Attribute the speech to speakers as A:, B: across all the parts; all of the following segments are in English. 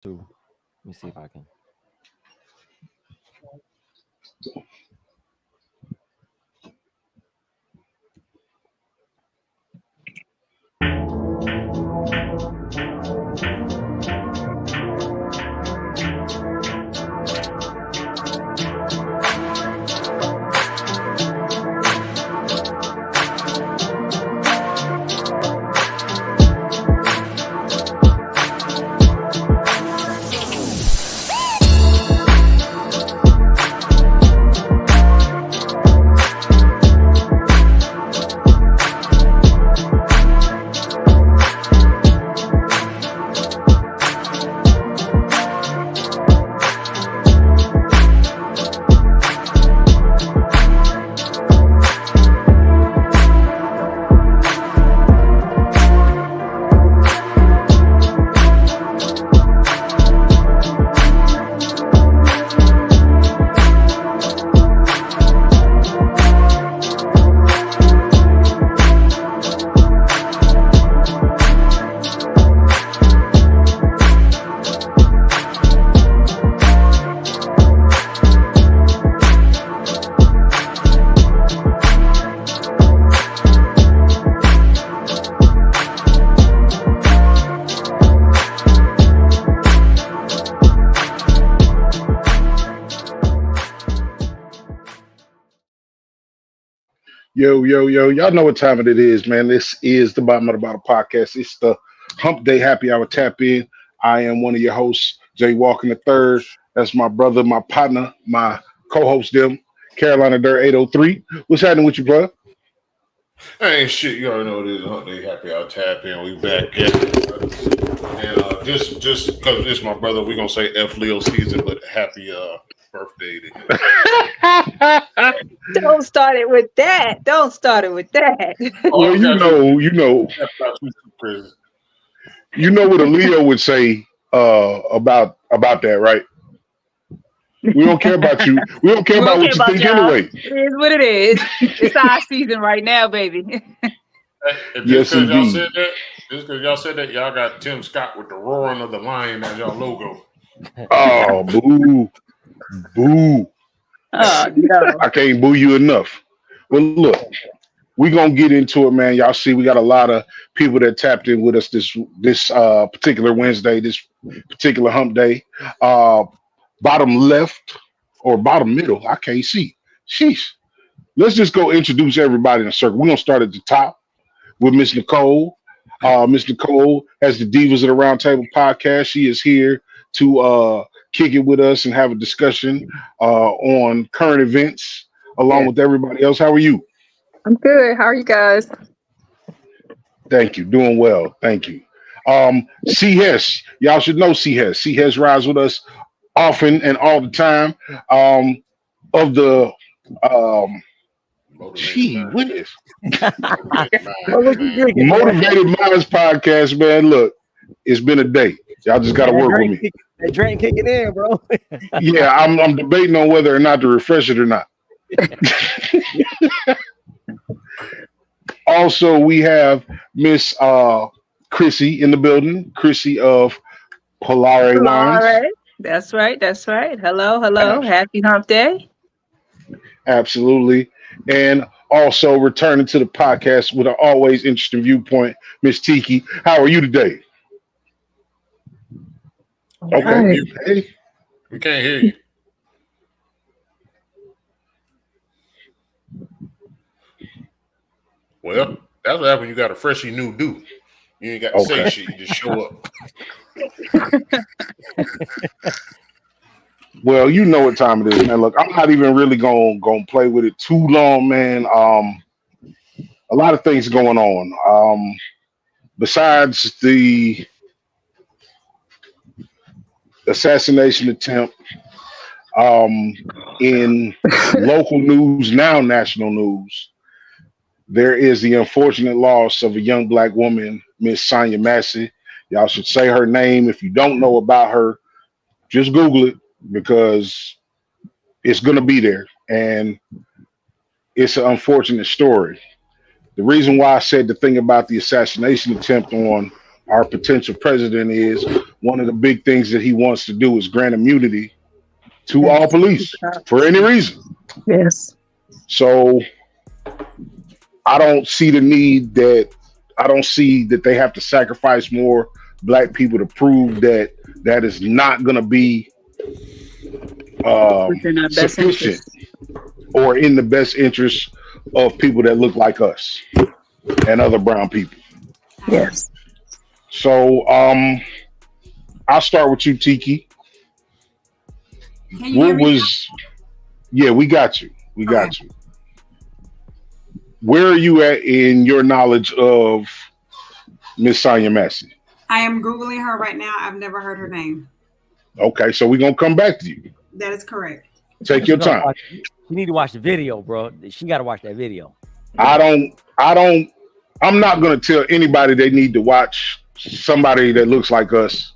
A: Two. Let me see if I can.
B: Yo, yo, yo. Y'all know what time it is, man. This is the Bottom of the Bottle podcast. It's the Hump Day Happy Hour Tap In. I am one of your hosts, Jay Walker III. That's my brother, my partner, my co-host, them, Carolina Dirt 803. What's happening with you, bro?
C: Ain't shit. You already know what it is. Hump Day Happy Hour Tap In. We back at it. And just because it's my brother, we're going to say F. Leo season, but happy birthday to him.
D: Don't start it with that. Don't start it with that.
B: Well, you know what a Leo would say about that, right? We don't care about you. We don't care about what you think anyway.
D: It is what it is. It's our season right now, baby.
B: Yes, indeed.
C: Just because y'all said that, y'all got Tim Scott with the roaring of the lion as y'all logo.
B: Oh, boo. Boo.
D: Oh, no.
B: I can't boo you enough. Well, look, we're going to get into it, man. Y'all see we got a lot of people that tapped in with us this particular Wednesday, this particular hump day. Bottom left or bottom middle, I can't see. Sheesh. Let's just go introduce everybody in a circle. We're going to start at the top with Miss Nicole. Miss Nicole has the Divas of the RoundTable podcast. She is here to kick it with us and have a discussion on current events along with everybody else. How are you?
D: I'm good. How are you guys?
B: Thank you. Doing well. Thank you. C. Hess. Y'all should know C. Hess. C. Hess rides with us often and all the time. Of the Motivated Minds podcast, man. Look, it's been a day. Y'all just got to work with me.
A: That drink kicking in, bro.
B: Yeah, I'm debating on whether or not to refresh it or not. Also, we have Miss Chrissy in the building. Chrissy of Parlare Wines.
D: That's right. That's right. Hello. Happy Hump Day.
B: Absolutely. And also returning to the podcast with an always interesting viewpoint, Miss Tiki. How are you today? Okay.
C: Right. Hey. We can't hear you. Well, that's what happens when you got a freshly new dude. You ain't got to say shit. You just show up.
B: Well, you know what time it is, man. Look, I'm not even really gonna play with it too long, man. A lot of things going on. Besides the assassination attempt, in local news, now national news, there is the unfortunate loss of a young black woman, Miss Sonya Massey. Y'all should say her name. If you don't know about her, just Google it because it's going to be there. And it's an unfortunate story. The reason why I said the thing about the assassination attempt on our potential president is, one of the big things that he wants to do is grant immunity to all police for any reason.
D: Yes.
B: So I don't see the need that I don't see that they have to sacrifice more black people to prove that that is not going to be sufficient or in the best interest of people that look like us and other brown people.
D: Yes.
B: So I'll start with you, Tiki. What was yeah, we got you. We got you. Where are you at in your knowledge of Miss Sonya Massey?
E: I am Googling her right now. I've never heard her name.
B: Okay, so we're gonna come back to you.
E: That is correct.
B: Take your time.
A: You need to watch the video, bro. She got to watch that video.
B: I'm not gonna tell anybody they need to watch somebody that looks like us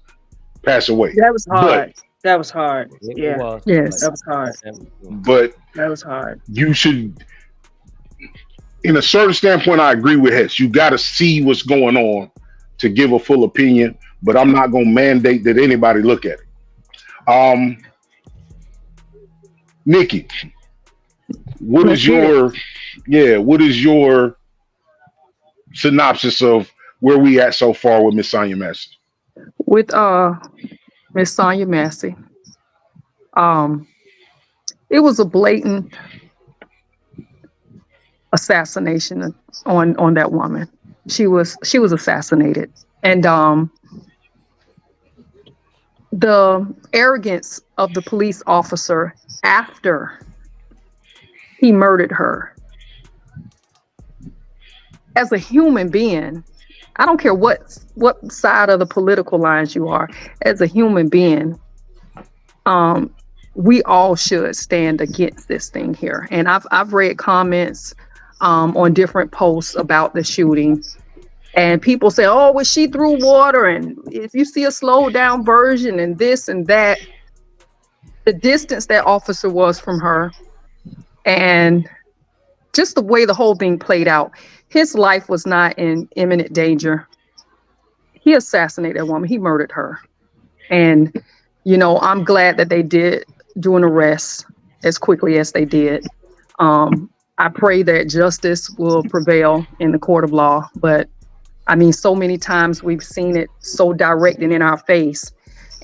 B: pass away.
D: That was hard. That was hard.
A: It was.
D: Yes. That was hard.
B: But
D: That was hard.
B: you should, in a certain standpoint, I agree with Hess. You got to see what's going on to give a full opinion, but I'm not going to mandate that anybody look at it. Nikki, what is your synopsis of where we at so far with Miss Sonya Massey?
F: With Miss Sonya Massey, it was a blatant assassination on that woman. She was assassinated, and the arrogance of the police officer after he murdered her. As a human being, I don't care what side of the political lines you are. As a human being, we all should stand against this thing here. And I've read comments on different posts about the shooting, and people say, "Oh, was she through water?" And if you see a slowed down version, and this and that, the distance that officer was from her, and just the way the whole thing played out. His life was not in imminent danger. He assassinated a woman. He murdered her. And, I'm glad that they did do an arrest as quickly as they did. I pray that justice will prevail in the court of law. But, so many times we've seen it so direct and in our face.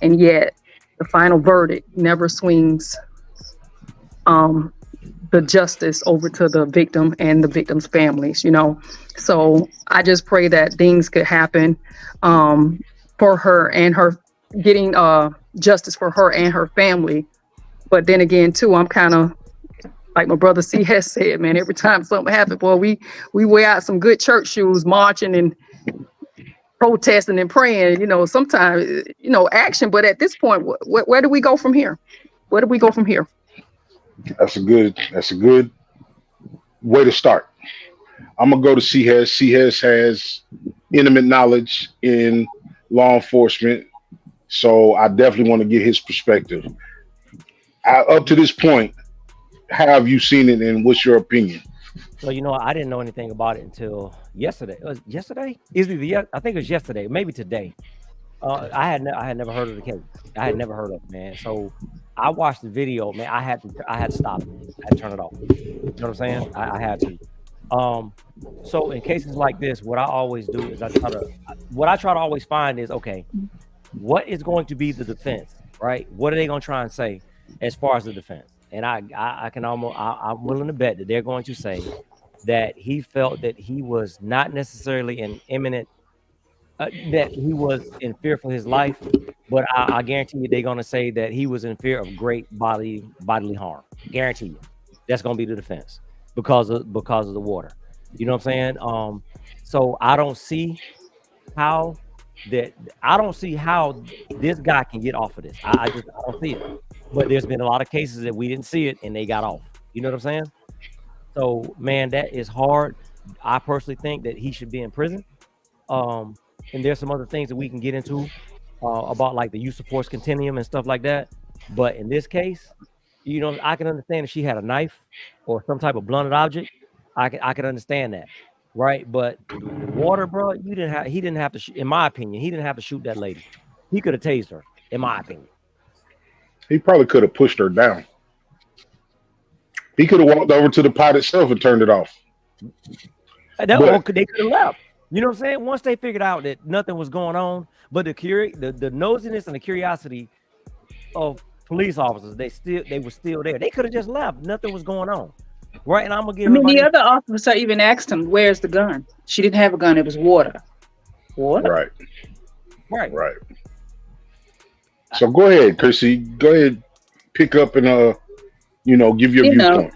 F: And yet the final verdict never swings the justice over to the victim and the victim's families, So I just pray that things could happen for her and her getting justice for her and her family. But then again, too, I'm kind of like my brother C. Hess said, man, every time something happens, boy, we wear out some good church shoes, marching and protesting and praying, sometimes, action. But at this point, where do we go from here? Where do we go from here?
B: That's a good way to start. I'm gonna go to C. Hess. C. Hess has intimate knowledge in law enforcement, so I definitely want to get his perspective. Up to this point, how have you seen it, and what's your opinion?
A: Well, I didn't know anything about it until yesterday. It was yesterday? I think it was yesterday, maybe today. I had never heard of the case. I had never heard of it, man. So I watched the video, man. I had to stop it. I had to turn it off. You know what I'm saying? I had to. So in cases like this, what I always do is I try to always find is, okay, what is going to be the defense, right? What are they going to try and say as far as the defense? And I'm willing to bet that they're going to say that he felt that he was not necessarily in imminent, that he was in fear for his life, but I guarantee you they're going to say that he was in fear of great bodily harm. Guarantee you, that's going to be the defense because of the water. You know what I'm saying? So I don't see how this guy can get off of this. I don't see it. But there's been a lot of cases that we didn't see it and they got off. You know what I'm saying? So man, that is hard. I personally think that he should be in prison. And there's some other things that we can get into about like the use of force continuum and stuff like that. But in this case, I can understand if she had a knife or some type of blunted object. I can understand that. right? But the water, bro, he didn't have to. In my opinion, he didn't have to shoot that lady. He could have tased her. In my opinion,
B: He probably could have pushed her down. He could have walked over to the pot itself and turned it off.
A: they could have left. You know what I'm saying? Once they figured out that nothing was going on, but the nosiness and the curiosity of police officers, they were still there. They could have just left. Nothing was going on, right? And I'm gonna give.
D: The other officer even asked him, "Where's the gun?" She didn't have a gun. It was water. Water.
B: Right. So go ahead, Chrissy. Go ahead, pick up and give your viewpoint.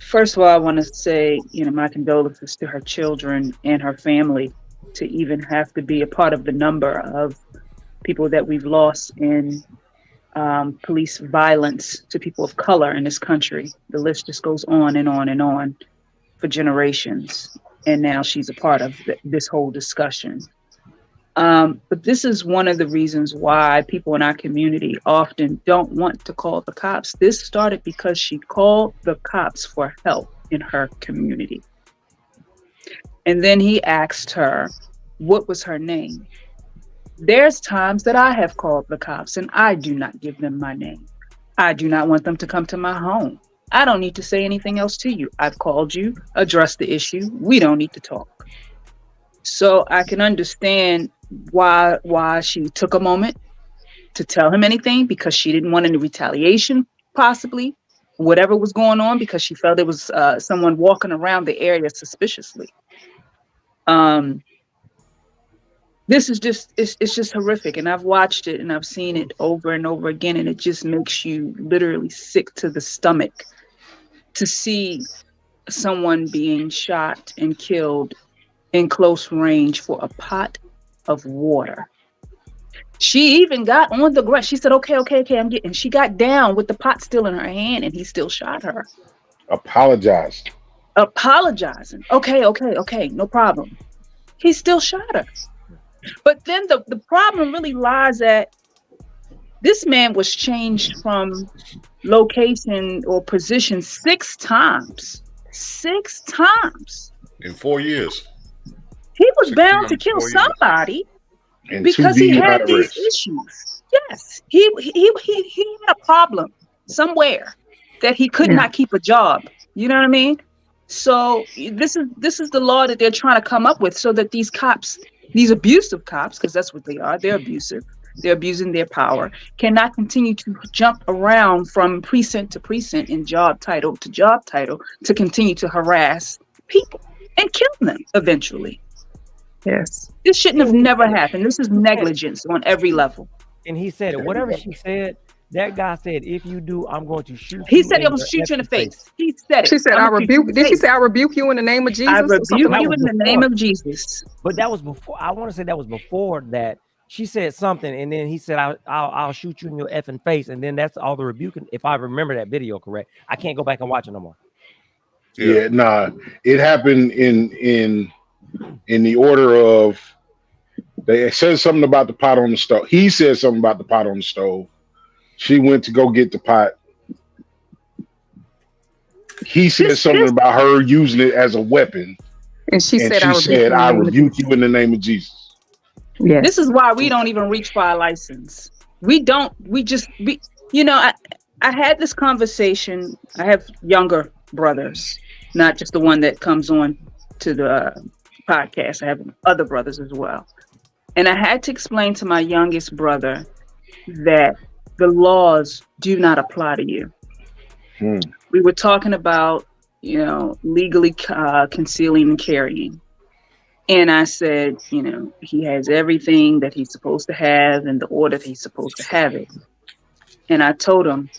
D: First of all, I want to say, my condolences to her children and her family to even have to be a part of the number of people that we've lost in police violence to people of color in this country. The list just goes on and on and on for generations. And now she's a part of this whole discussion. But this is one of the reasons why people in our community often don't want to call the cops. This started because she called the cops for help in her community. And then he asked her, what was her name? There's times that I have called the cops and I do not give them my name. I do not want them to come to my home. I don't need to say anything else to you. I've called you, addressed the issue. We don't need to talk. So I can understand why she took a moment to tell him anything, because she didn't want any retaliation, possibly, whatever was going on, because she felt there was someone walking around the area suspiciously. This is it's just horrific, and I've watched it and I've seen it over and over again, and it just makes you literally sick to the stomach to see someone being shot and killed in close range for a pot of water. She even got on the ground. She said, okay, I'm getting, and she got down with the pot still in her hand, and he still shot her.
B: Apologizing. Okay, no problem. He still shot her. But then the problem really lies at this man was changed from location or position 6 times. 6 times.
C: In 4 years.
D: He was bound to kill somebody because he had these issues. Yes, he had a problem somewhere that he could not keep a job. You know what I mean? So this is the law that they're trying to come up with, so that these cops, these abusive cops, because that's what they are, they're abusive. They're abusing their power, cannot continue to jump around from precinct to precinct and job title to job title to continue to harass people and kill them eventually. Yes. This shouldn't have never happened. This is negligence on every level.
A: And he said it. Whatever she said, that guy said, if you do, I'm going to shoot you.
D: He said, I'm going to shoot you in the face. He said it.
F: She said, I rebuke. Did she say, I rebuke you in the name of Jesus?
D: I rebuke you in the name of Jesus.
A: But that was before. I want to say that was before that. She said something, and then he said, I'll shoot you in your effing face. And then that's all the rebuking. If I remember that video correct, I can't go back and watch it no more.
B: Yeah, nah. It happened in the order of, they said something about the pot on the stove. He said something about the pot on the stove. She went to go get the pot. He said something about her using it as a weapon.
F: And she said,
B: I rebuke you in the name of Jesus.
D: Yes. This is why we don't even reach for our license. I had this conversation. I have younger brothers, not just the one that comes on to the podcast. I have other brothers as well. And I had to explain to my youngest brother that the laws do not apply to you. We were talking about, legally concealing and carrying. And I said, he has everything that he's supposed to have in the order that he's supposed to have it. And I told him,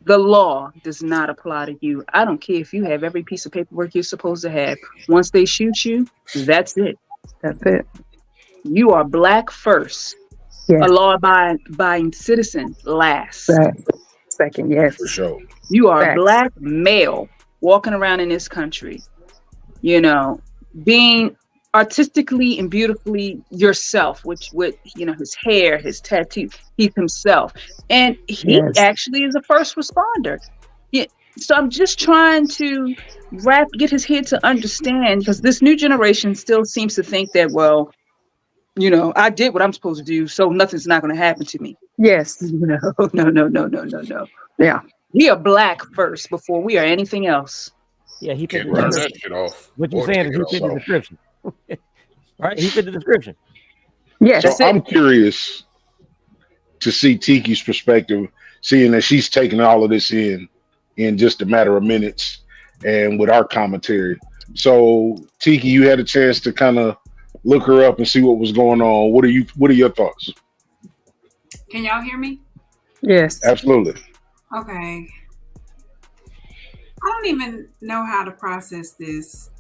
D: the law does not apply to you. I don't care if you have every piece of paperwork you're supposed to have. Once they shoot you, that's it.
F: That's it.
D: You are black first. Yes. A law-abiding citizen last.
F: Second, yes.
B: For sure.
D: You are a black male walking around in this country, being artistically and beautifully yourself, which with his hair, his tattoo, he's himself. And he actually is a first responder. So I'm just trying to get his head to understand, because this new generation still seems to think that, well, you know, I did what I'm supposed to do, so nothing's not going to happen to me.
F: Yes.
D: No.
F: Yeah.
D: We are black first before we are anything else.
A: Yeah, he fit
C: Can't
A: the
C: run
A: description.
C: that shit off.
A: What you're
C: or
A: saying
C: take
A: is
C: it
A: he fit the
C: off.
A: description. Right? He fit the description.
F: Yes.
B: So I'm curious to see Tiki's perspective, seeing that she's taking all of this in just a matter of minutes and with our commentary. So Tiki, you had a chance to kind of look her up and see what was going on. What are your thoughts?
E: Can y'all hear me?
F: Yes.
B: Absolutely.
E: Okay. I don't even know how to process this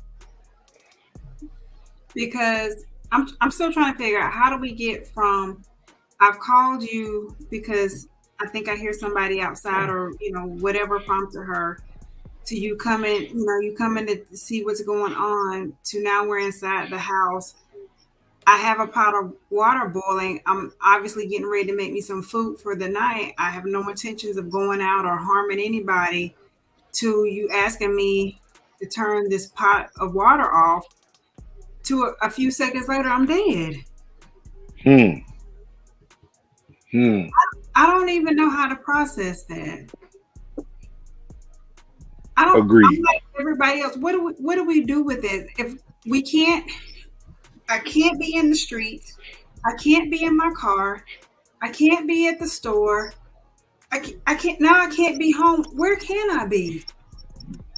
E: because I'm still trying to figure out, how do we get from I've called you because I think I hear somebody outside, or you know, whatever prompted her, to you coming to see what's going on, to now we're inside the house. I have a pot of water boiling. I'm obviously getting ready to make me some food for the night. I have no intentions of going out or harming anybody, to you asking me to turn this pot of water off, to a few seconds later, I'm dead. I don't even know how to process that.
B: Agreed.
E: I'm like everybody else. What do we do with it? If we can't, I can't be in the streets. I can't be in my car. I can't be at the store. I can't be home. Where can I be?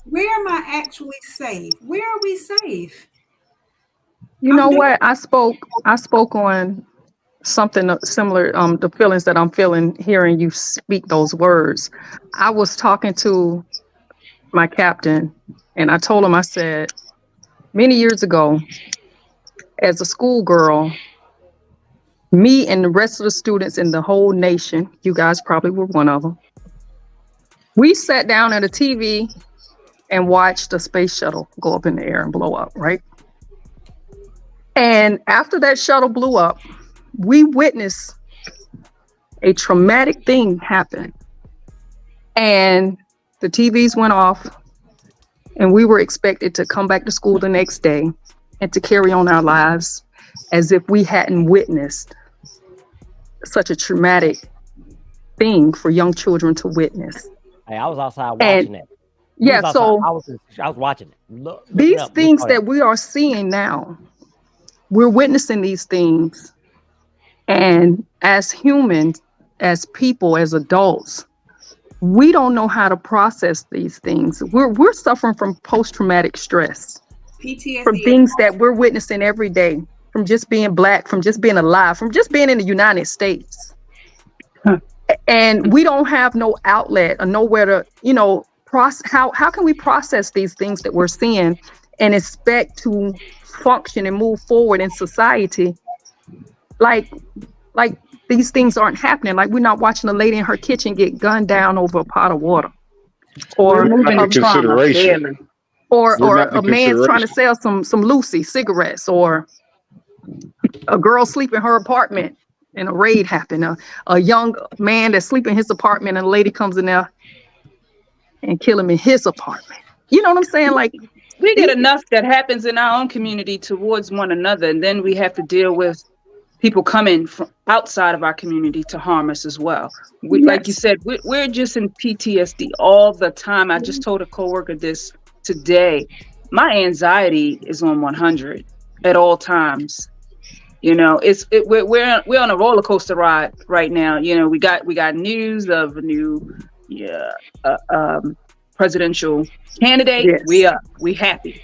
E: Where am I actually safe? Where are we safe?
F: You know what? I spoke on something similar, the feelings that I'm feeling hearing you speak those words. I was talking to my captain and I told him, I said, many years ago, as a schoolgirl, me and the rest of the students in the whole nation, you guys probably were one of them, we sat down at a TV and watched a space shuttle go up in the air and blow up, right? And after that shuttle blew up, we witnessed a traumatic thing happen. And the TVs went off and we were expected to come back to school the next day and to carry on our lives as if we hadn't witnessed such a traumatic thing for young children to witness.
A: Hey, I was outside watching it.
F: Yeah, so
A: I was watching it.
F: These things that we are seeing now, we're witnessing these things. And as humans, as people, as adults, we don't know how to process these things. We're suffering from post-traumatic stress,
E: PTSD,
F: from things that we're witnessing every day, from just being black, from just being alive, from just being in the United States. And we don't have no outlet or nowhere to, how can we process these things that we're seeing and expect to function and move forward in society like these things aren't happening? Like, we're not watching a lady in her kitchen get gunned down over a pot of water, or
B: moving the consideration,
F: or a man trying to sell some Lucy cigarettes, or a girl sleep in her apartment and a raid happened, a young man that's sleeping in his apartment and a lady comes in there and kill him in his apartment. You know what I'm saying? Like,
D: we get enough that happens in our own community towards one another, and then we have to deal with people coming from outside of our community to harm us as well. We, like you said, we're just in PTSD all the time. I just told a coworker this today. My anxiety is on 100 at all times. We're on a roller coaster ride right now. We got news of a new presidential candidate. Yes. We happy.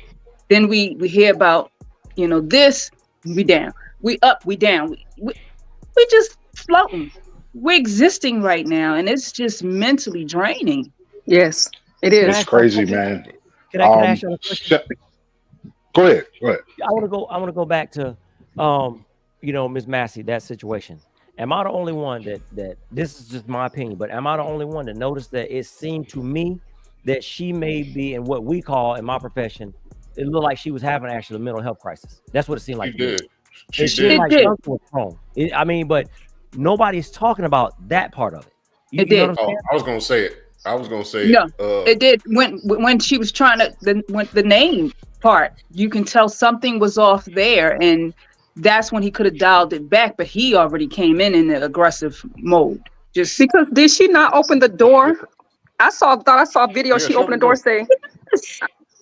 D: Then we hear about this. We down. We up. We down. We just floating. We're existing right now, and it's just mentally draining.
F: Yes, it is.
B: It's crazy, man.
A: Can I ask you a question?
B: Go ahead.
A: I want to go back to Ms. Massey, that situation. Am I the only one that this is just my opinion, but am I the only one that noticed that it seemed to me that she may be in what we call in my profession, it looked like she was having actually a mental health crisis. That's what it seemed like.
C: She did.
A: It seemed like something was wrong. But nobody's talking about that part of it. You know what I'm saying?
C: I was gonna say it. I was gonna say
D: No, it did when she was trying to when the name part. You can tell something was off there, and that's when he could have dialed it back. But he already came in the aggressive mode. Just
F: Because did she not open the door? Thought I saw a video. She opened the door saying,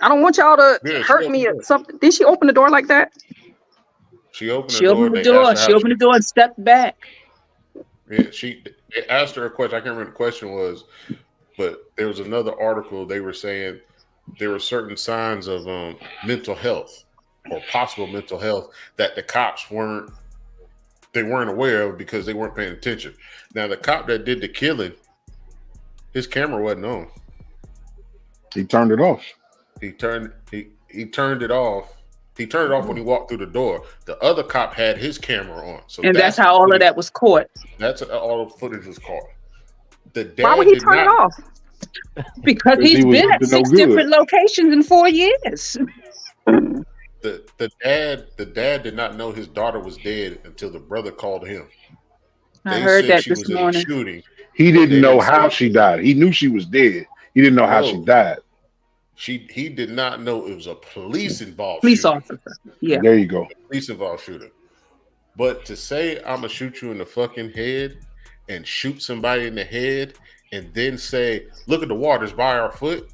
F: I don't want y'all to hurt me or something. Did she open the door like that?
C: She opened
D: the door. She opened the door and stepped back.
C: Yeah, they asked her a question. I can't remember the question was, but there was another article. They were saying there were certain signs of mental health or possible mental health that the cops weren't aware of because they weren't paying attention. Now, the cop that did the killing, his camera wasn't on.
B: He turned it off.
C: He turned it off. He turned it off when he walked through the door. The other cop had his camera on. So
D: and that's how all of that was caught.
C: That's all the footage was caught. The dad
F: Why would he turn it off?
D: Because he's been at 6 different locations in 4 years.
C: The dad did not know his daughter was dead until the brother called him.
D: I heard that this morning.
C: Shooting.
B: He didn't know how she died. He knew she was dead. He didn't know how she died.
C: He did not know it was a police involved.
D: Police officer. Yeah.
B: There you go.
C: Police involved shooter. But to say I'm gonna shoot you in the fucking head and shoot somebody in the head and then say, look at the waters by our foot,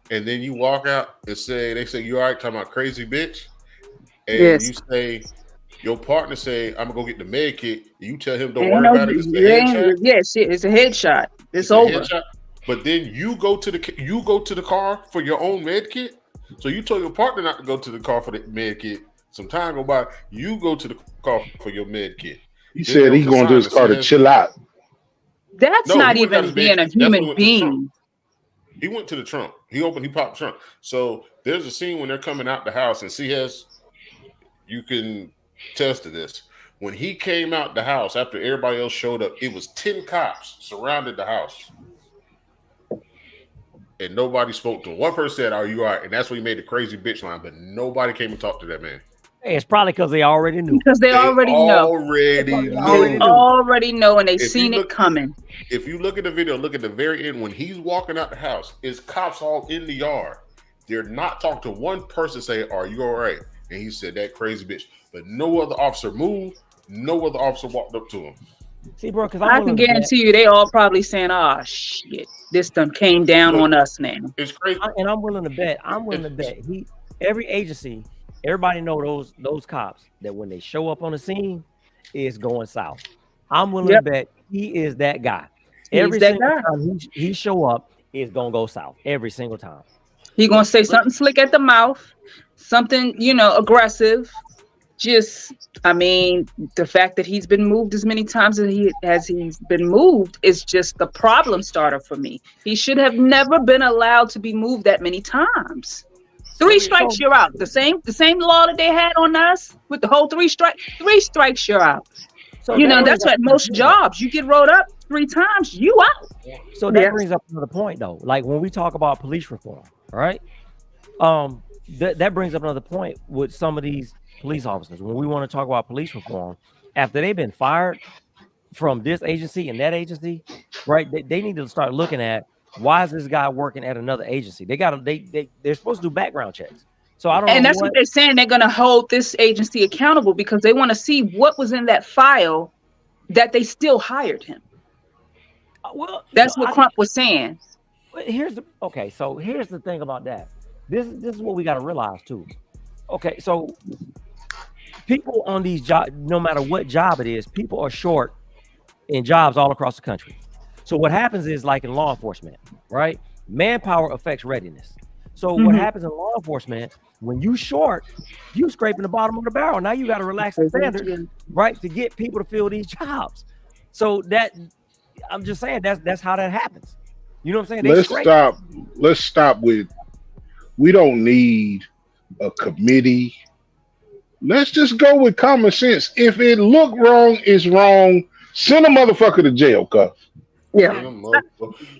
C: and then you walk out and they say you all right, talking about crazy bitch, and you say your partner say I'm gonna go get the med kit, you tell him don't worry about it. It's a headshot.
D: Yes, it's a headshot. It's over.
C: Headshot. But then you go to the car for your own med kit. So you told your partner not to go to the car for the med kit. Some time go by, you go to the car for your med kit.
B: He said he's going to his car to chill out.
D: That's not even being a human being.
C: He went to the trunk. He popped the trunk. So there's a scene when they're coming out the house, and CS, you can attest to this. When he came out the house after everybody else showed up, it was 10 cops surrounded the house. And nobody spoke to him. One person said, "Are you all right?" And that's when he made the crazy bitch line. But nobody came and talked to that man.
A: Hey, it's probably because they already knew.
D: Because they already know.
C: They
D: already know, and they seen it coming.
C: If you look at the video, look at the very end when he's walking out the house. It's cops all in the yard. They're not talking to one person. Say, "Are you all right?" And he said, "That crazy bitch." But no other officer moved. No other officer walked up to him.
A: See, bro, because
D: I can guarantee you, they all probably saying, "Oh shit, this done came down on us now."
C: It's crazy,
A: and I'm willing to bet. Every agency, everybody know those cops that when they show up on the scene, is going south. I'm willing to bet he is that guy. Every single time he show up, is gonna go south. Every single time.
D: He gonna say something slick at the mouth, something aggressive. The fact that he's been moved as many times as he's been moved is just the problem starter for me. He should have never been allowed to be moved that many times. 3 strikes, you're out. The same law that they had on us with the whole 3 strikes, you're out. So that's what most jobs. You get rolled up 3 times, you out.
A: So that brings up another point though. Like when we talk about police reform, right? That brings up another point with some of these police officers. When we want to talk about police reform, after they've been fired from this agency and that agency, right? They need to start looking at why is this guy working at another agency? They're supposed to do background checks. So I don't know.
D: And that's what they're saying. They're going to hold this agency accountable because they want to see what was in that file that they still hired him.
A: Well,
D: that's what Crump was saying.
A: Here's the thing about that. This is what we got to realize too. Okay, so people on these jobs, no matter what job it is, people are short in jobs all across the country. So what happens is, like in law enforcement, right? Manpower affects readiness. So what happens in law enforcement, when you short, you scraping the bottom of the barrel. Now you got to relax the standard, right, to get people to fill these jobs. So I'm just saying that's how that happens. You know what I'm saying?
B: Let's stop with, we don't need a committee. Let's just go with common sense. If it look wrong, it's wrong. Send a motherfucker to jail, cuz.
C: Yeah.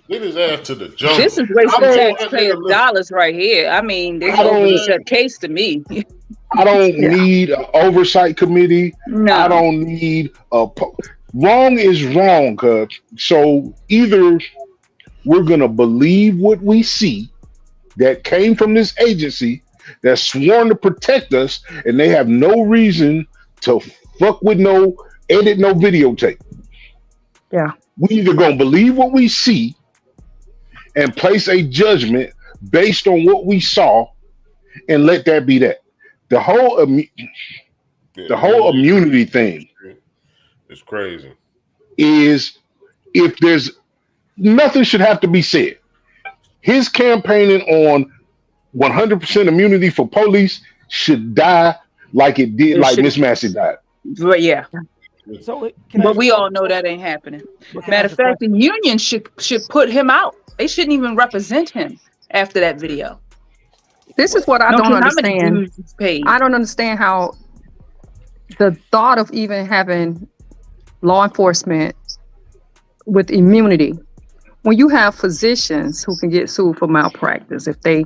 C: Get his ass to the jungle.
D: This is wasting taxpayer dollars right here. I mean, this is a case to me.
B: I don't need an oversight committee.
D: No.
B: I don't need wrong is wrong, cuz. So either we're going to believe what we see that came from this agency that's sworn to protect us, and they have no reason to fuck with no edit, no videotape.
F: Yeah.
B: We either going to believe what we see and place a judgment based on what we saw and let that be that. The whole immunity thing
C: is crazy.
B: Is if there's nothing should have to be said. His campaigning on 100% immunity for police should die like it did, like Miss Massey died.
D: But yeah.
A: So,
D: but we all know that ain't happening. Matter of fact, the union should put him out. They shouldn't even represent him after that video.
F: This is what I don't understand. I don't understand how the thought of even having law enforcement with immunity, when you have physicians who can get sued for malpractice if they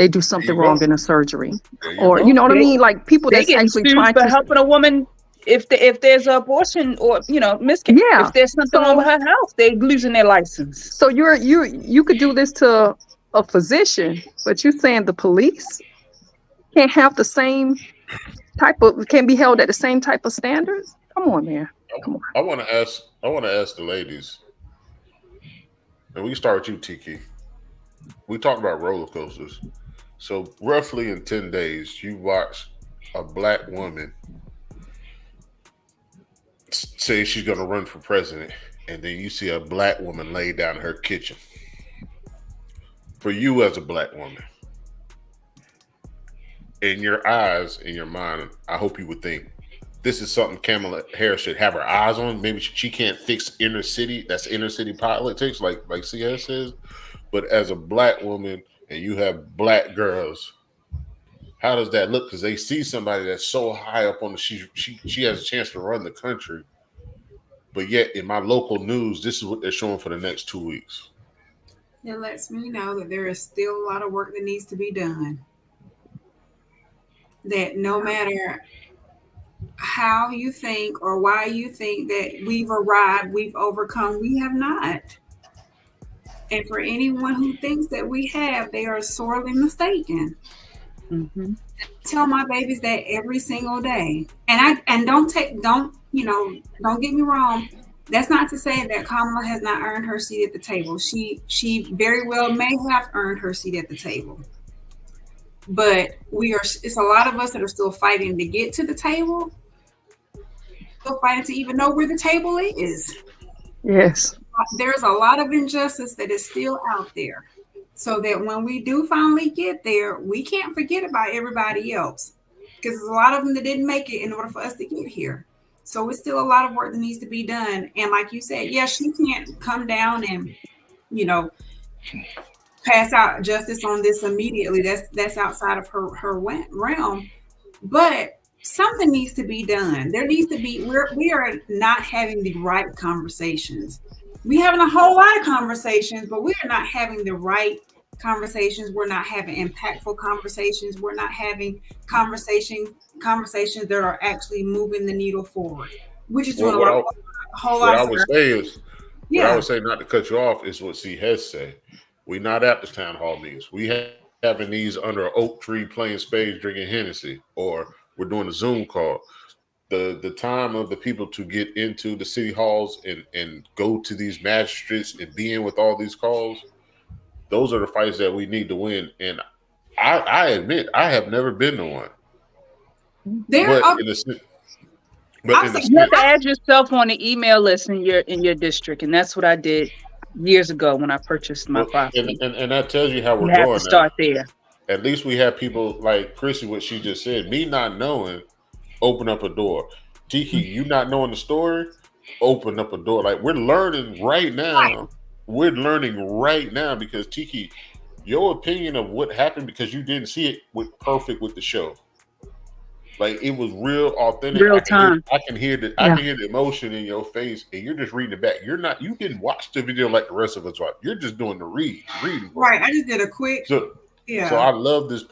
F: do something wrong in a surgery, or you know what I mean, like people that's actually trying to
D: helping a woman if there's an abortion or miscarriage. Yeah, if there's something wrong with her health, they losing their license.
F: So you could do this to a physician, but you're saying the police can't have the same can't be held at the same type of standards? Come on, man. Come on.
C: I want to ask the ladies, and we start with you, Tiki. We talked about roller coasters. So roughly in 10 days, you watch a black woman say she's going to run for president, and then you see a black woman lay down in her kitchen. For you as a black woman, in your eyes, in your mind, I hope you would think, this is something Kamala Harris should have her eyes on. Maybe she can't fix inner city. That's inner city politics, like CS says. But as a black woman, and you have black girls, how does that look? Because they see somebody that's so high up on the she has a chance to run the country, but yet in my local news, this is what they're showing for the next 2 weeks.
E: It lets me know that there is still a lot of work that needs to be done. That no matter how you think or why you think that we've arrived, we've overcome, we have not. And for anyone who thinks that we have, they are sorely mistaken. Mm-hmm. Tell my babies that every single day. And don't get me wrong. That's not to say that Kamala has not earned her seat at the table. She very well may have earned her seat at the table. But it's a lot of us that are still fighting to get to the table. Still fighting to even know where the table is.
F: Yes.
E: There's a lot of injustice that is still out there. So that when we do finally get there, we can't forget about everybody else. Because there's a lot of them that didn't make it in order for us to get here. So it's still a lot of work that needs to be done. And like you said, she can't come down and, pass out justice on this immediately. That's outside of her realm. But something needs to be done. There needs to be, we are not having the right conversations. We're having a whole lot of conversations, but we are not having the right conversations. We're not having impactful conversations. We're not having conversations that are actually moving the needle forward. We're just doing a whole lot.
C: What I would say, not to cut you off, is what Hess said. We're not at the town hall meetings. We having these under an oak tree playing spades, drinking Hennessy, or we're doing a Zoom call. The time of the people to get into the city halls and go to these magistrates and be in with all these calls, those are the fights that we need to win. And I admit, I have never been to one.
D: You have to add yourself on the email list in your district, and that's what I did years ago when I purchased my property.
C: And that tells you how we're
D: going.
C: You
D: have to start there.
C: At least we have people like Chrissy, what she just said. Me not knowing, open up a door. Tiki, you not knowing the story, open up a door. Like we're learning right now. We're learning right now because Tiki, your opinion of what happened because you didn't see it was perfect with the show. Like it was real authentic.
D: Real time.
C: I can hear the emotion in your face, and you're just reading it back. You didn't watch the video like the rest of us watch. You're just doing the reading.
E: Right. I just did a quick.
C: So I love this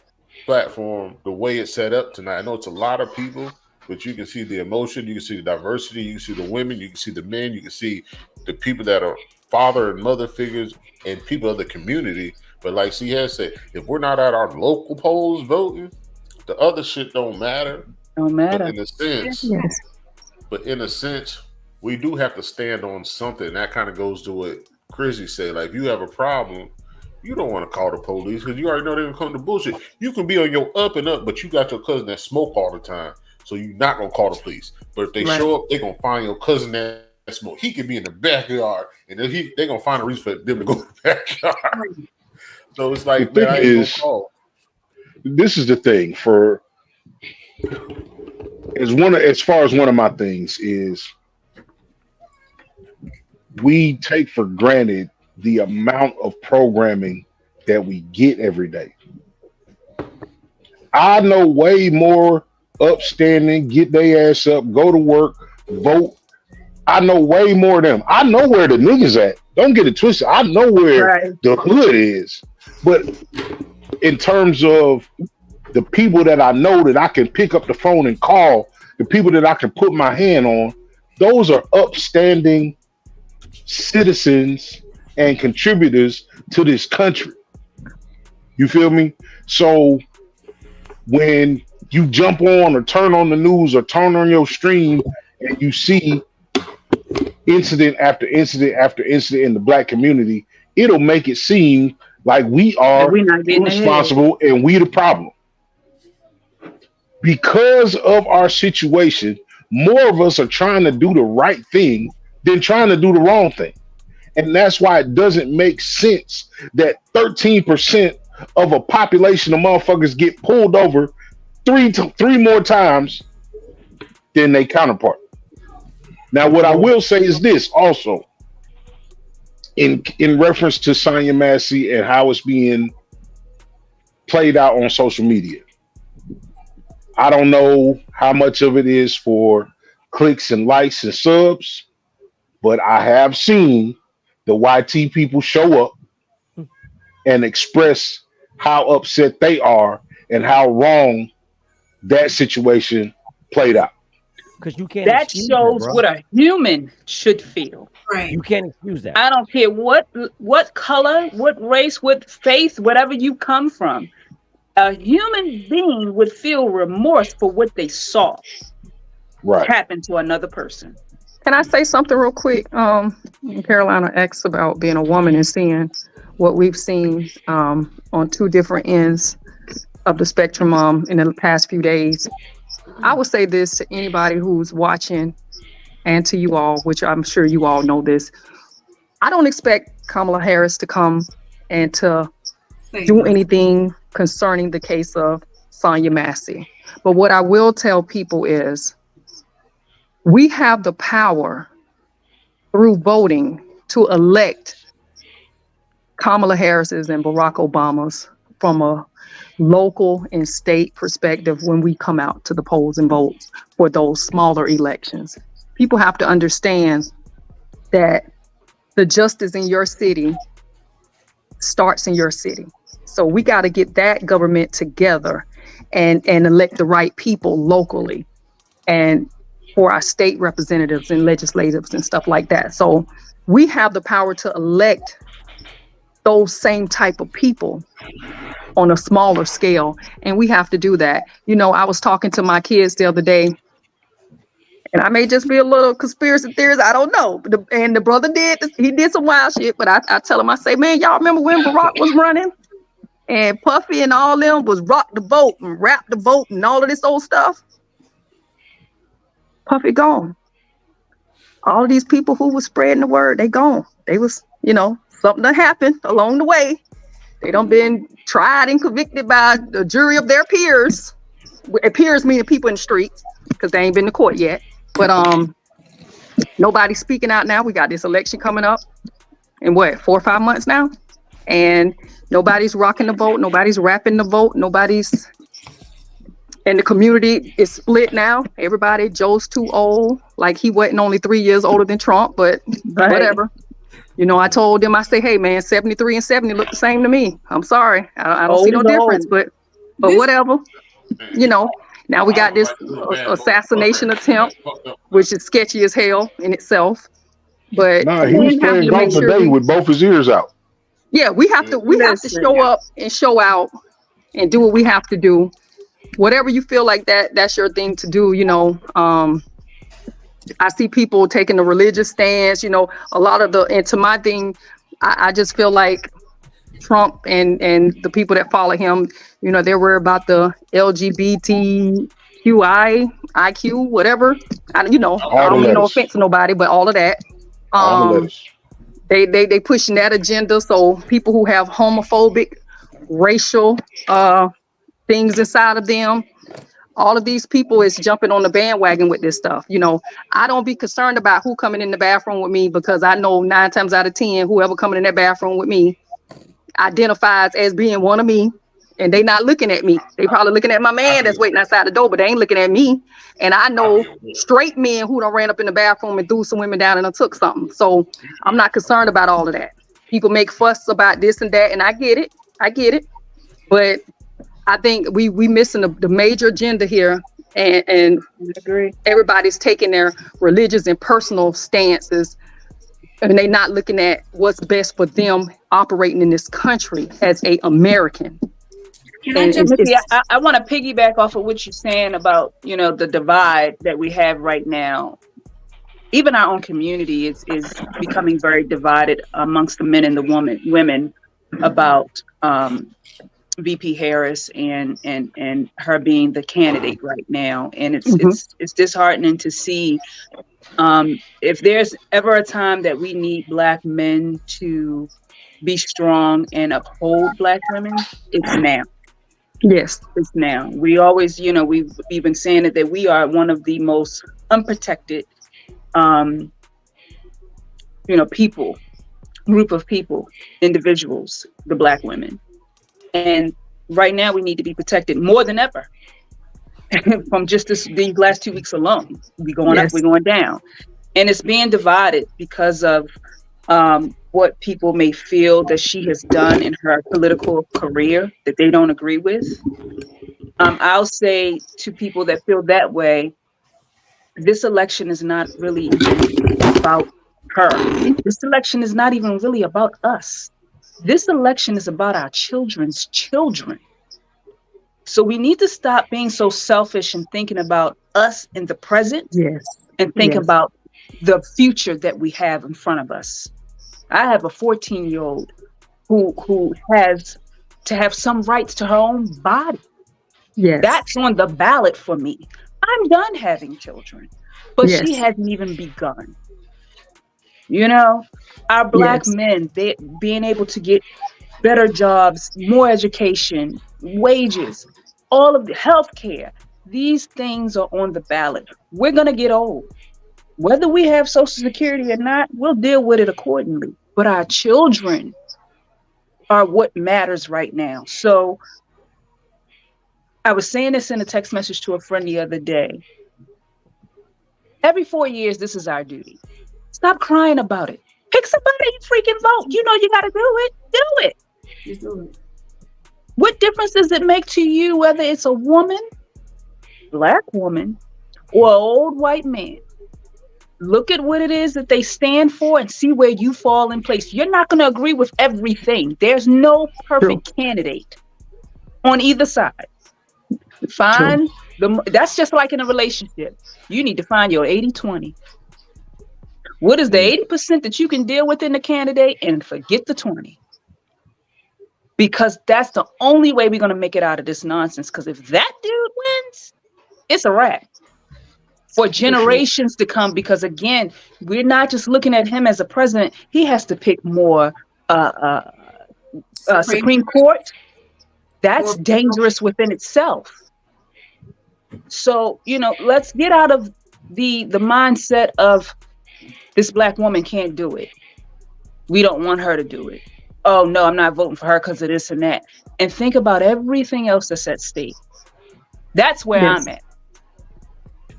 C: platform, the way it's set up tonight. I know it's a lot of people, but you can see the emotion, you can see the diversity, you can see the women, you can see the men, you can see the people that are father and mother figures and people of the community. But like she has said, if we're not at our local polls voting, the other shit don't matter.
D: Don't matter.
C: But in a sense, we do have to stand on something. That kind of goes to what Chrissy said. Like, if you have a problem, you don't want to call the police because you already know they're going to come to bullshit. You can be on your up and up, but you got your cousin that smoke all the time. So you're not going to call the police. But if they show up, they're going to find your cousin that smoke. He could be in the backyard, and they're going to find a reason for them to go to the backyard. So it's like,
B: the
C: man, I
B: thing
C: ain't
B: is,
C: gonna call.
B: This is the thing as far as one of my things is we take for granted the amount of programming that we get every day. I know way more upstanding, get their ass up, go to work, vote. I know way more of them. I know where the niggas at. Don't get it twisted. I know where the hood is. But in terms of the people that I know that I can pick up the phone and call, the people that I can put my hand on, those are upstanding citizens and contributors to this country. You feel me? So when you jump on or turn on the news or turn on your stream and you see incident after incident after incident in the Black community, it'll make it seem like we are responsible and we the problem. Because of our situation, more of us are trying to do the right thing than trying to do the wrong thing. And that's why it doesn't make sense that 13% of a population of motherfuckers get pulled over three more times than their counterpart. Now, what I will say is this also, in reference to Sonya Massey and how it's being played out on social media. I don't know how much of it is for clicks and likes and subs, but I have seen the YT people show up and express how upset they are and how wrong that situation played out.
A: Because you can't.
D: That shows what a human should feel.
E: Right.
A: You can't excuse that.
D: I don't care what color, what race, what faith, whatever you come from. A human being would feel remorse for what they saw happen to another person.
F: Can I say something real quick? Carolina asked about being a woman and seeing what we've seen on two different ends of the spectrum in the past few days. I would say this to anybody who's watching and to you all, which I'm sure you all know this. I don't expect Kamala Harris to come and to do anything concerning the case of Sonya Massey. But what I will tell people is we have the power through voting to elect Kamala Harris's and Barack Obama's from a local and state perspective when we come out to the polls and vote for those smaller elections. People have to understand that the justice in your city starts in your city. So we got to get that government together and elect the right people locally and for our state representatives and legislators and stuff like that. So we have the power to elect those same type of people on a smaller scale. And we have to do that. You know, I was talking to my kids the other day, and I may just be a little conspiracy theorist. I don't know. And the brother he did some wild shit, but I tell him, I say, man, y'all remember when Barack was running? And Puffy and all them was rock the vote and rap the vote and all of this old stuff. Puffy gone. All of these people who was spreading the word, they gone. They was, something that happened along the way. They done been tried and convicted by the jury of their peers. Peers meaning people in the streets, because they ain't been to court yet. But nobody's speaking out now. We got this election coming up in 4 or 5 months now. And nobody's rocking the vote. Nobody's rapping the vote. Nobody's. And the community is split now. Everybody, Joe's too old. Like he wasn't only 3 years older than Trump, but whatever. I told them, I say, hey man, 73 and 70 look the same to me. I'm sorry. I don't see no difference, but whatever. Now we got this assassination attempt, which is sketchy as hell in itself. But
B: Nah, he was
F: we have
B: playing
F: to make
B: golf
F: sure
B: today with both his ears out.
F: yeah, we have to show up and show out and do what we have to do. Whatever you feel like that's your thing to do, you know. I see people taking the religious stance, you know, a lot of and to my thing, I just feel like Trump and the people that follow him, you know, they're worried about the LGBTQI, IQ, whatever. I don't mean no offense to nobody, but all of that.
B: All the letters.
F: They pushing that agenda. So people who have homophobic, racial things inside of them, all of these people is jumping on the bandwagon with this stuff. You know, I don't be concerned about who coming in the bathroom with me, because I know 9 times out of 10, whoever coming in that bathroom with me identifies as being one of me, and they not looking at me. They probably looking at my man that's waiting outside the door, but they ain't looking at me. And I know straight men who done ran up in the bathroom and threw some women down and done took something. So I'm not concerned about all of that. People make fuss about this and that, and I get it. But I think we missing the major agenda here, and I agree. Everybody's taking their religious and personal stances, and they not looking at what's best for them operating in this country as a American.
D: I want to piggyback off of what you're saying about, you know, the divide that we have right now. Even our own community is becoming very divided amongst the men and the women about VP Harris and her being the candidate right now, and it's disheartening to see. If there's ever a time that we need Black men to be strong and uphold Black women, it's now.
F: Yes,
D: it's now. We always, you know, we've been saying it, that we are one of the most unprotected, group of people, individuals, the Black women. And right now we need to be protected more than ever from just these last 2 weeks alone. We're going up, we're going down. And it's being divided because of what people may feel that she has done in her political career that they don't agree with. I'll say to people that feel that way, this election is not really about her. This election is not even really about us. This election is about our children's children. So we need to stop being so selfish and thinking about us in the present, and think about the future that we have in front of us. I have a 14-year-old who has to have some rights to her own body. Yes. That's on the ballot for me. I'm done having children, but she hasn't even begun. You know, our Black men, they being able to get better jobs, more education, wages, all of the health care. These things are on the ballot. We're going to get old. Whether we have Social Security or not, we'll deal with it accordingly. But our children are what matters right now. So I was saying this in a text message to a friend the other day. Every 4 years, this is our duty. Stop crying about it. Pick somebody and freaking vote. You know you got to do it. Do it.
E: Just do it.
D: What difference does it make to you whether it's a woman, Black woman, or an old white man? Look at what it is that they stand for and see where you fall in place. You're not going to agree with everything. There's no perfect candidate on either side. Find that's just like in a relationship. You need to find your 80-20. What is the 80% that you can deal with in the candidate, and forget the 20? Because that's the only way we're going to make it out of this nonsense. Because if that dude wins, it's a wrap for generations to come. Because again, we're not just looking at him as a president. He has to pick more Supreme Court. That's dangerous within itself. So, you know, let's get out of the mindset of this Black woman can't do it. We don't want her to do it. Oh, no, I'm not voting for her because of this and that. And think about everything else that's at stake. That's where I'm at.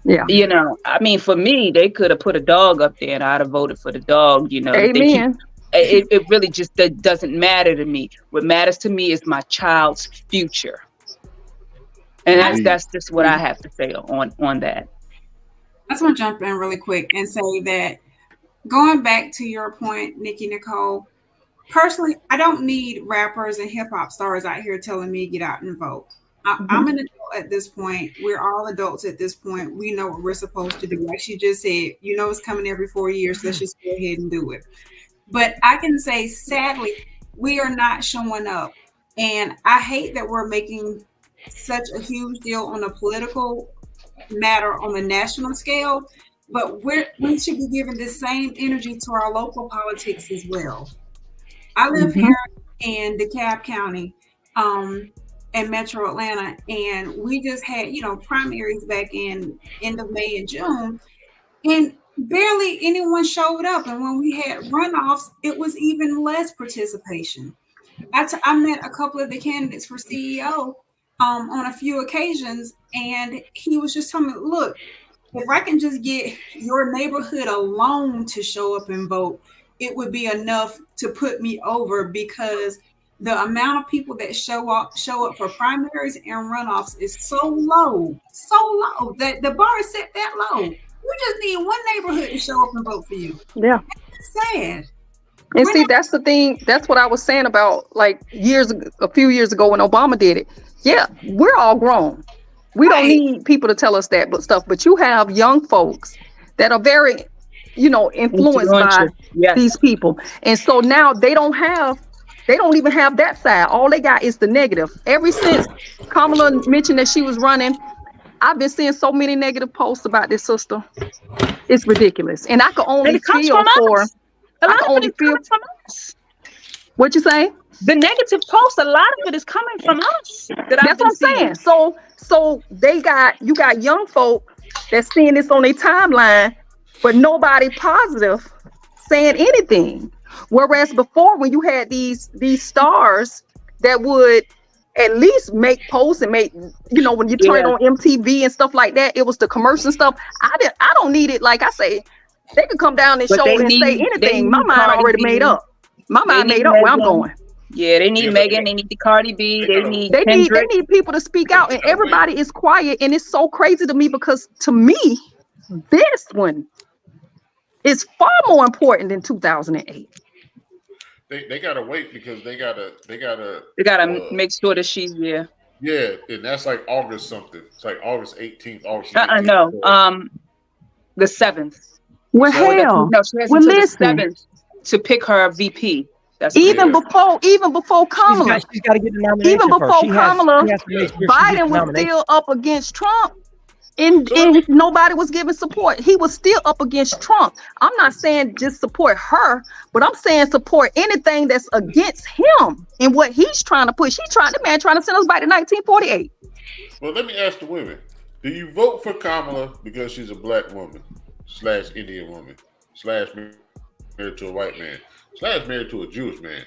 D: Yeah. You know, I mean, for me, they could have put a dog up there and I'd have voted for the dog, you know.
F: Amen.
D: It really just doesn't matter to me. What matters to me is my child's future. And that's just what I have to say on that.
E: I just want to jump in really quick and say that going back to your point, Nicole, personally, I don't need rappers and hip hop stars out here telling me get out and vote. I'm an adult at this point. We're all adults at this point. We know what we're supposed to do. Like she just said, it's coming every 4 years. Let's just go ahead and do it. But I can say, sadly, we are not showing up. And I hate that we're making such a huge deal on a political matter on the national scale, but we should be giving the same energy to our local politics as well. I live here in DeKalb County, in Metro Atlanta, and we just had, primaries back in end of May and June, and barely anyone showed up. And when we had runoffs, it was even less participation. I met a couple of the candidates for CEO on a few occasions, and he was just telling me, look, if I can just get your neighborhood alone to show up and vote, it would be enough to put me over, because the amount of people that show up for primaries and runoffs is so low that the bar is set that low. You just need one neighborhood to show up and vote for you.
F: Yeah.
E: That's sad.
F: And see, that's the thing. That's what I was saying about like a few years ago when Obama did it. Yeah, we're all grown. We don't need people to tell us that stuff. But you have young folks that are very, influenced by these people. And so now they don't even have that side. All they got is the negative. Ever since Kamala mentioned that she was running, I've been seeing so many negative posts about this sister. It's ridiculous. And I can only feel for...
D: A lot of it is coming from us.
F: What you say?
D: The negative post, a lot of it is coming from us.
F: That's what I'm saying. So you got young folk that's seeing this on their timeline, but nobody positive saying anything. Whereas before, when you had these stars that would at least make posts and make, when you turn it on MTV and stuff like that, it was the commercial stuff. I don't need it. Like I say, they could come down and show and say anything. My mind already made up. My mind made up where I'm going.
D: Yeah, they need Megan. They need the Cardi B. They need
F: people to speak out, and everybody is quiet. And it's so crazy to me, because to me, this one is far more important than 2008.
C: They gotta wait, because they gotta
D: make sure that she's there.
C: Yeah, and that's like August something. It's like August 18th. August 18th.
D: No, the 7th.
F: Well, hell,
D: no, she has until the 7th to pick her VP. That's
F: even before Kamala.
A: She's got to get the nomination.
F: Even before Kamala,
A: Biden
F: was still up against Trump, and nobody was giving support. He was still up against Trump. I'm not saying just support her, but I'm saying support anything that's against him and what he's trying to push. The man trying to send us back to 1948.
C: Well, let me ask the women: do you vote for Kamala because she's a black woman / Indian woman / married to a white man / married to a Jewish man?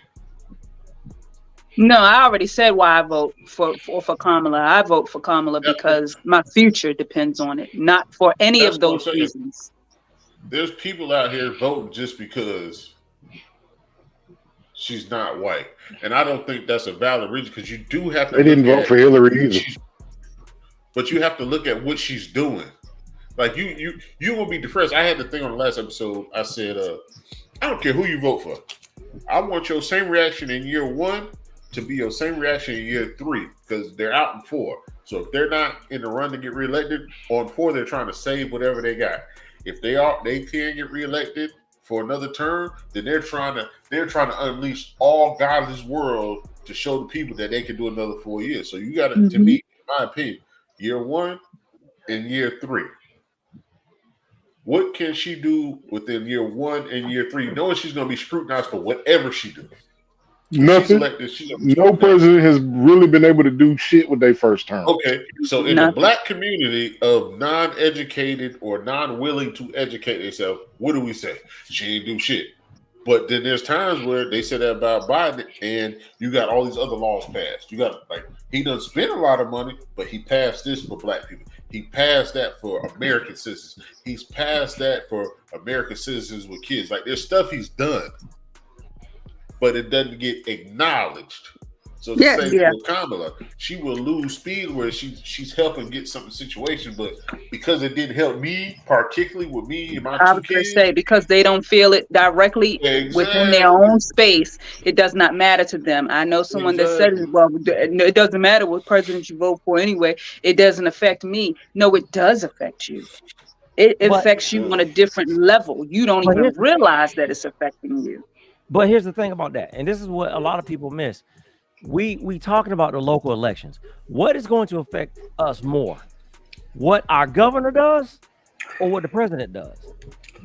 D: No, I already said why I vote for Kamala. I vote for Kamala because my future depends on it, not for any of those reasons.
C: There's people out here voting just because she's not white, and I don't think that's a valid reason, because you do have to.
B: They didn't vote for Hillary either.
C: But you have to look at what she's doing. Like you will be depressed. I had the thing on the last episode. I said, I don't care who you vote for. I want your same reaction in year 1 to be your same reaction in year 3, because they're out in 4. So if they're not in the run to get reelected, on 4 they're trying to save whatever they got. If they can get reelected for another term, then they're trying to unleash all godless world to show the people that they can do another 4 years. So you got to, to me, in my opinion, year 1 and year 3. What can she do within year 1 and year 3, knowing she's going to be scrutinized for whatever she does?
B: Nothing. No president has really been able to do shit with their first term.
C: Okay, so in the black community of non-educated or non-willing to educate themselves, what do we say? She ain't do shit. But then there's times where they say that about Biden, and you got all these other laws passed. You got, like, he doesn't spend a lot of money, but he passed this for black people. He passed that for American citizens. He's passed that for American citizens with kids. Like, there's stuff he's done, but it doesn't get acknowledged. So the same
D: yeah.
C: with Kamala, she will lose speed where she's helping get some situation, but because it didn't help me, particularly with me and my
D: I
C: two
D: was going to
C: kids.
D: say, because they don't feel it directly within their own space, it does not matter to them. I know someone that said, well, it doesn't matter what president you vote for anyway. It doesn't affect me. No, it does affect you. It affects you on a different level. You don't even realize that it's affecting you.
A: But here's the thing about that, and this is what a lot of people miss. We talking about the local elections. What is going to affect us more? What our governor does or what the president does?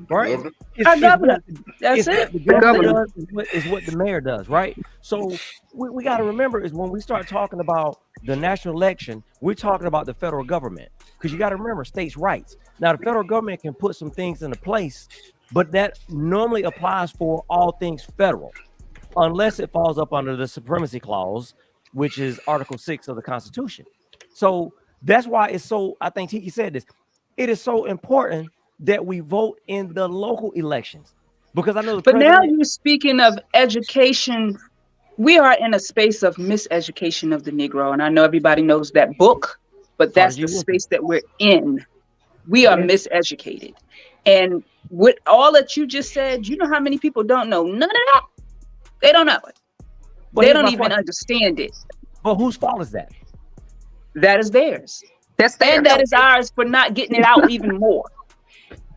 A: Right?
D: Our governor. That's it.
A: The governor is what the mayor does, right? So we got to remember is when we start talking about the national election, we're talking about the federal government. Because you got to remember states' rights. Now, the federal government can put some things into place, but that normally applies for all things federal, unless it falls up under the supremacy clause, which is Article 6 of the Constitution. So that's why it's so, I think Tiki said this, it is so important that we vote in the local elections. Because I know
D: but now you're speaking of education. We are in a space of miseducation of the Negro. And I know everybody knows that book, but that's the space that we're in. We are miseducated. And with all that you just said, you know how many people don't know none of that? They don't know it. They don't even understand it.
A: But whose fault is that?
D: That is theirs. And that is ours for not getting it out even more.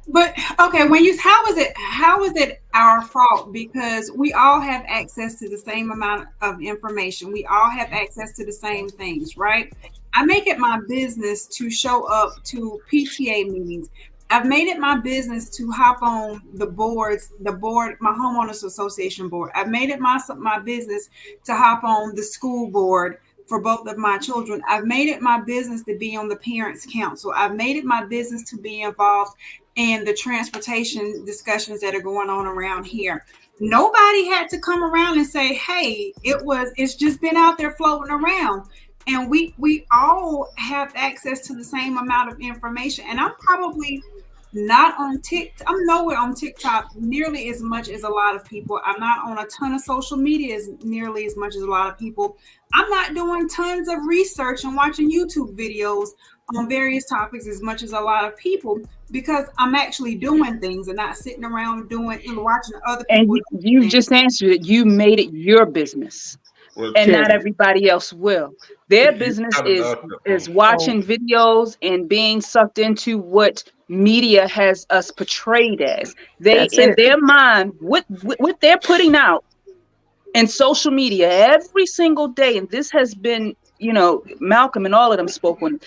E: But okay, how is it our fault? Because we all have access to the same amount of information. We all have access to the same things, right? I make it my business to show up to PTA meetings. I've made it my business to hop on the board, my homeowners association board. I've made it my business to hop on the school board for both of my children. I've made it my business to be on the parents' council. I've made it my business to be involved in the transportation discussions that are going on around here. Nobody had to come around and say, hey, it's just been out there floating around. And we all have access to the same amount of information. And I'm probably not on TikTok. I'm nowhere on TikTok nearly as much as a lot of people. I'm not on a ton of social media as nearly as much as a lot of people. I'm not doing tons of research and watching YouTube videos on various topics as much as a lot of people, because I'm actually doing things and not sitting around watching other people.
D: And you just answered it. You made it your business. And not everybody else will. Their business is watching videos and being sucked into what media has us portrayed as. In their mind, what they're putting out in social media every single day, and this has been, Malcolm and all of them spoke on.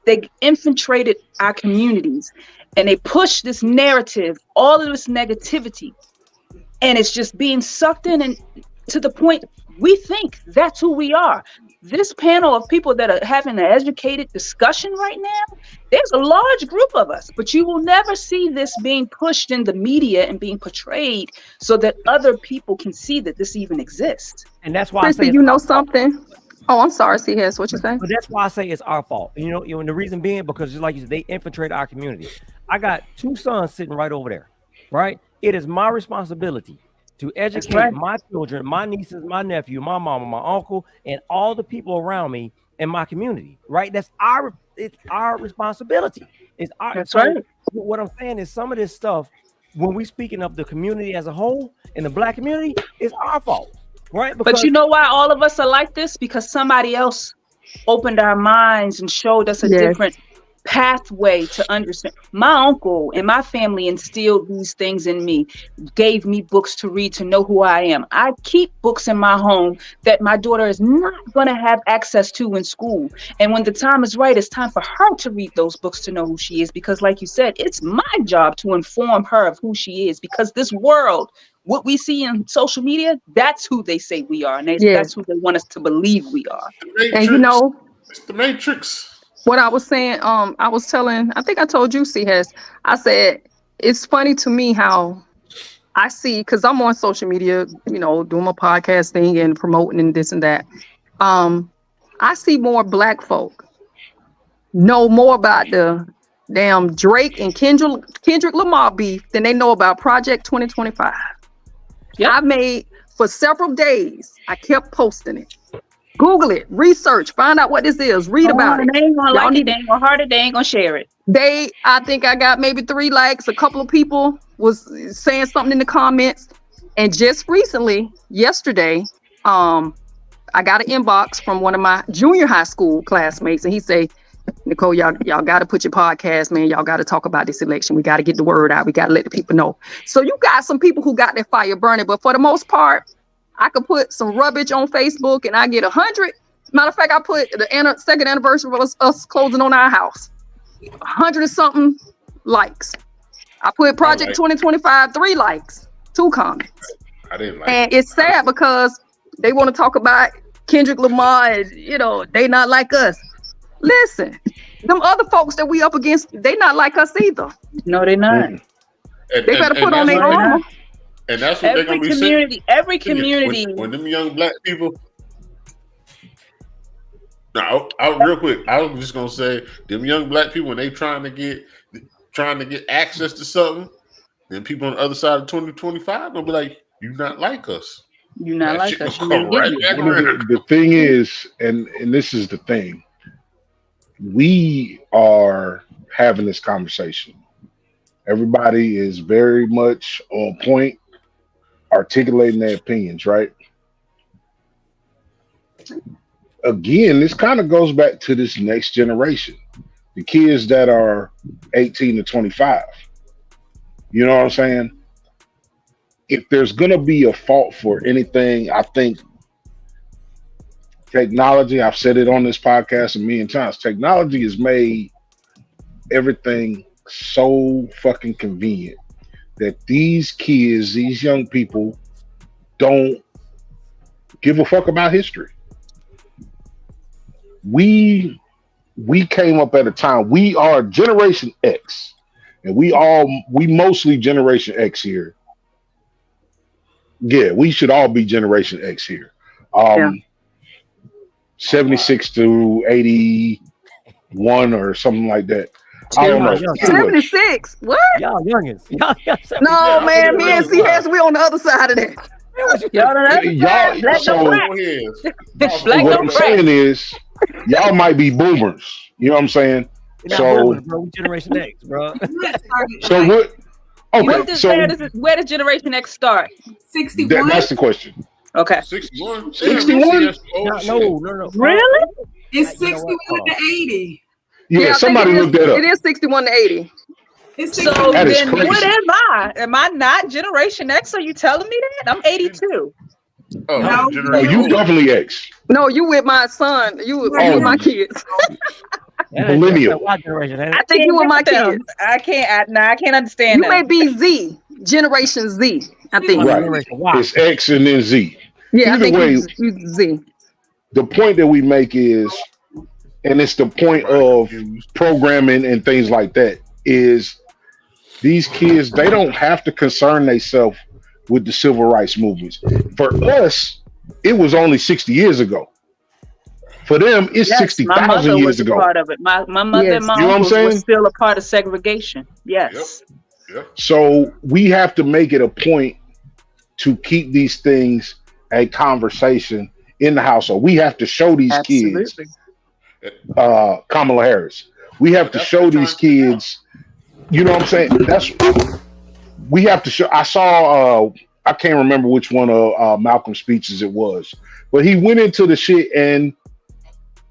D: They infiltrated our communities and they push this narrative, all of this negativity, and it's just being sucked in, and to the point we think that's who we are. This panel of people that are having an educated discussion right now, there's a large group of us, but you will never see this being pushed in the media and being portrayed so that other people can see that this even exists.
A: And that's why
F: Chrissy, you know something? Oh, I'm sorry, Hess. What you say?
A: But that's why I say it's our fault. And the reason being because just like you said, they infiltrate our community. I got 2 sons sitting right over there, right? It is my responsibility to educate my children, my nieces, my nephew, my mama, my uncle, and all the people around me in my community, right? It's our responsibility. That's right. What I'm saying is some of this stuff, when we speaking of the community as a whole and the Black community, it's our fault, right?
D: But you know why all of us are like this? Because somebody else opened our minds and showed us a different pathway to understand. My uncle and my family instilled these things in me, gave me books to read to know who I am. I keep books in my home that my daughter is not going to have access to in school. And when the time is right, it's time for her to read those books to know who she is. Because like you said, it's my job to inform her of who she is, because this world, what we see in social media, that's who they say we are. And that's who they want us to believe we are.
F: And
C: it's the Matrix.
F: What I was saying, I was telling, I think I told you, Hess, I said, it's funny to me how I see, because I'm on social media, doing my podcast thing and promoting and this and that. I see more Black folk know more about the damn Drake and Kendrick Lamar beef than they know about Project 2025. Yeah. I made, for several days, I kept posting it. Google it, research, find out what this is, read about it.
D: They ain't gonna
F: Y'all
D: like
F: need-
D: it, they ain't gonna heart it, they ain't gonna share it.
F: I think I got maybe 3 likes. A couple of people was saying something in the comments. And just recently, yesterday, I got an inbox from one of my junior high school classmates, and he say, Nicole, y'all got to put your podcast, man. Y'all got to talk about this election. We got to get the word out. We got to let the people know. So you got some people who got their fire burning, but for the most part, I could put some rubbish on Facebook and I get 100. Matter of fact, I put the second anniversary of us closing on our house. 100 and something likes. I put Project 2025, 3 likes, 2 comments.
C: I didn't like
F: And it's sad because they want to talk about Kendrick Lamar and, they not like us. Listen, them other folks that we up against, they not like us either.
D: No, they're not.
C: And,
F: They better put on their armor.
C: And that's what they're gonna be saying.
D: Every community.
C: When them young black people. No, real quick. I was just gonna say, them young black people, when they trying to get access to something, then people on the other side of 2025 gonna be like, "You not like us.
D: You not
C: That
D: like
C: shit
D: us.
C: gonna come right back around."
B: The thing is, and this is the thing, we are having this conversation. Everybody is very much on point, articulating their opinions, right? Again, this kind of goes back to this next generation, the kids that are 18 to 25. You know what I'm saying? If there's going to be a fault for anything, I think technology, I've said it on this podcast a million times, technology has made everything so fucking convenient that these kids, these young people, don't give a fuck about history. We came up at a time, we are Generation X, and we mostly Generation X here. Yeah, we should all be Generation X here. 76 to 81 or something like that. I don't know.
F: 76? What?
A: Y'all youngins.
F: No, man, me and C Hess, we on the other side of that.
B: What I'm saying is, y'all might be boomers. You know what I'm saying?
A: So, bro, we Generation X, bro.
B: So what? Okay,
D: where does Generation X start?
E: 61.
B: That's the question.
D: Okay.
C: 61.
B: 61?
A: No.
D: Really?
E: It's 61 to 80.
B: Yeah, somebody looked that up.
F: It is 61 to 80.
E: It's
D: So
E: 61.
B: That is
D: then
B: crazy.
D: what am I? Am I not Generation X? Are you telling me that? I'm 82.
C: Oh,
E: No.
B: Oh, you definitely X.
F: No, you with my son. You with my kids.
B: Millennial.
A: My generation.
F: I think you with my kids.
D: I can't understand
F: You
D: that.
F: may be Z, Generation Z, I think.
B: Right. It's X and then Z.
F: Yeah,
B: Either
F: I think
B: way,
F: you Z.
B: the point that we make is, and it's the point of programming and things like that, is these kids, they don't have to concern themselves with the civil rights movements. For us, it was only 60 years ago. For them, it's 60,000 years ago.
D: Part of it. My mother and mom
B: You know what I'm saying?
D: was still a part of segregation. Yes.
C: Yep.
B: So we have to make it a point to keep these things a conversation in the household. We have to show these kids Kamala Harris. We have to show these kids, you know what I'm saying? We have to show. I saw, I can't remember which one of Malcolm's speeches it was, but he went into the shit and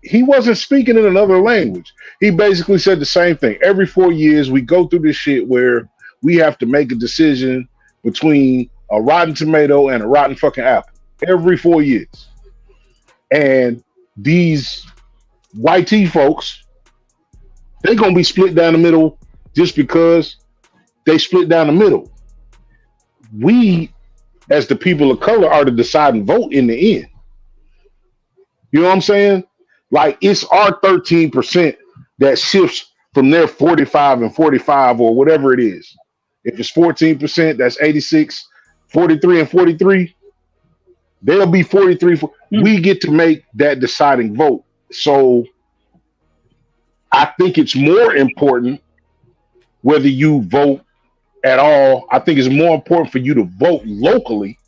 B: he wasn't speaking in another language. He basically said the same thing. Every 4 years, we go through this shit where we have to make a decision between a rotten tomato and a rotten fucking apple. Every 4 years. And these YT folks, they're going to be split down the middle just because they split down the middle. We, as the people of color, are the deciding vote in the end. You know what I'm saying? Like, it's our 13% that shifts from their 45 and 45 or whatever it is. If it's 14%, that's 86, 43 and 43. They'll be 43. We get to make that deciding vote. So I think it's more important whether you vote at all. I think it's more important for you to vote locally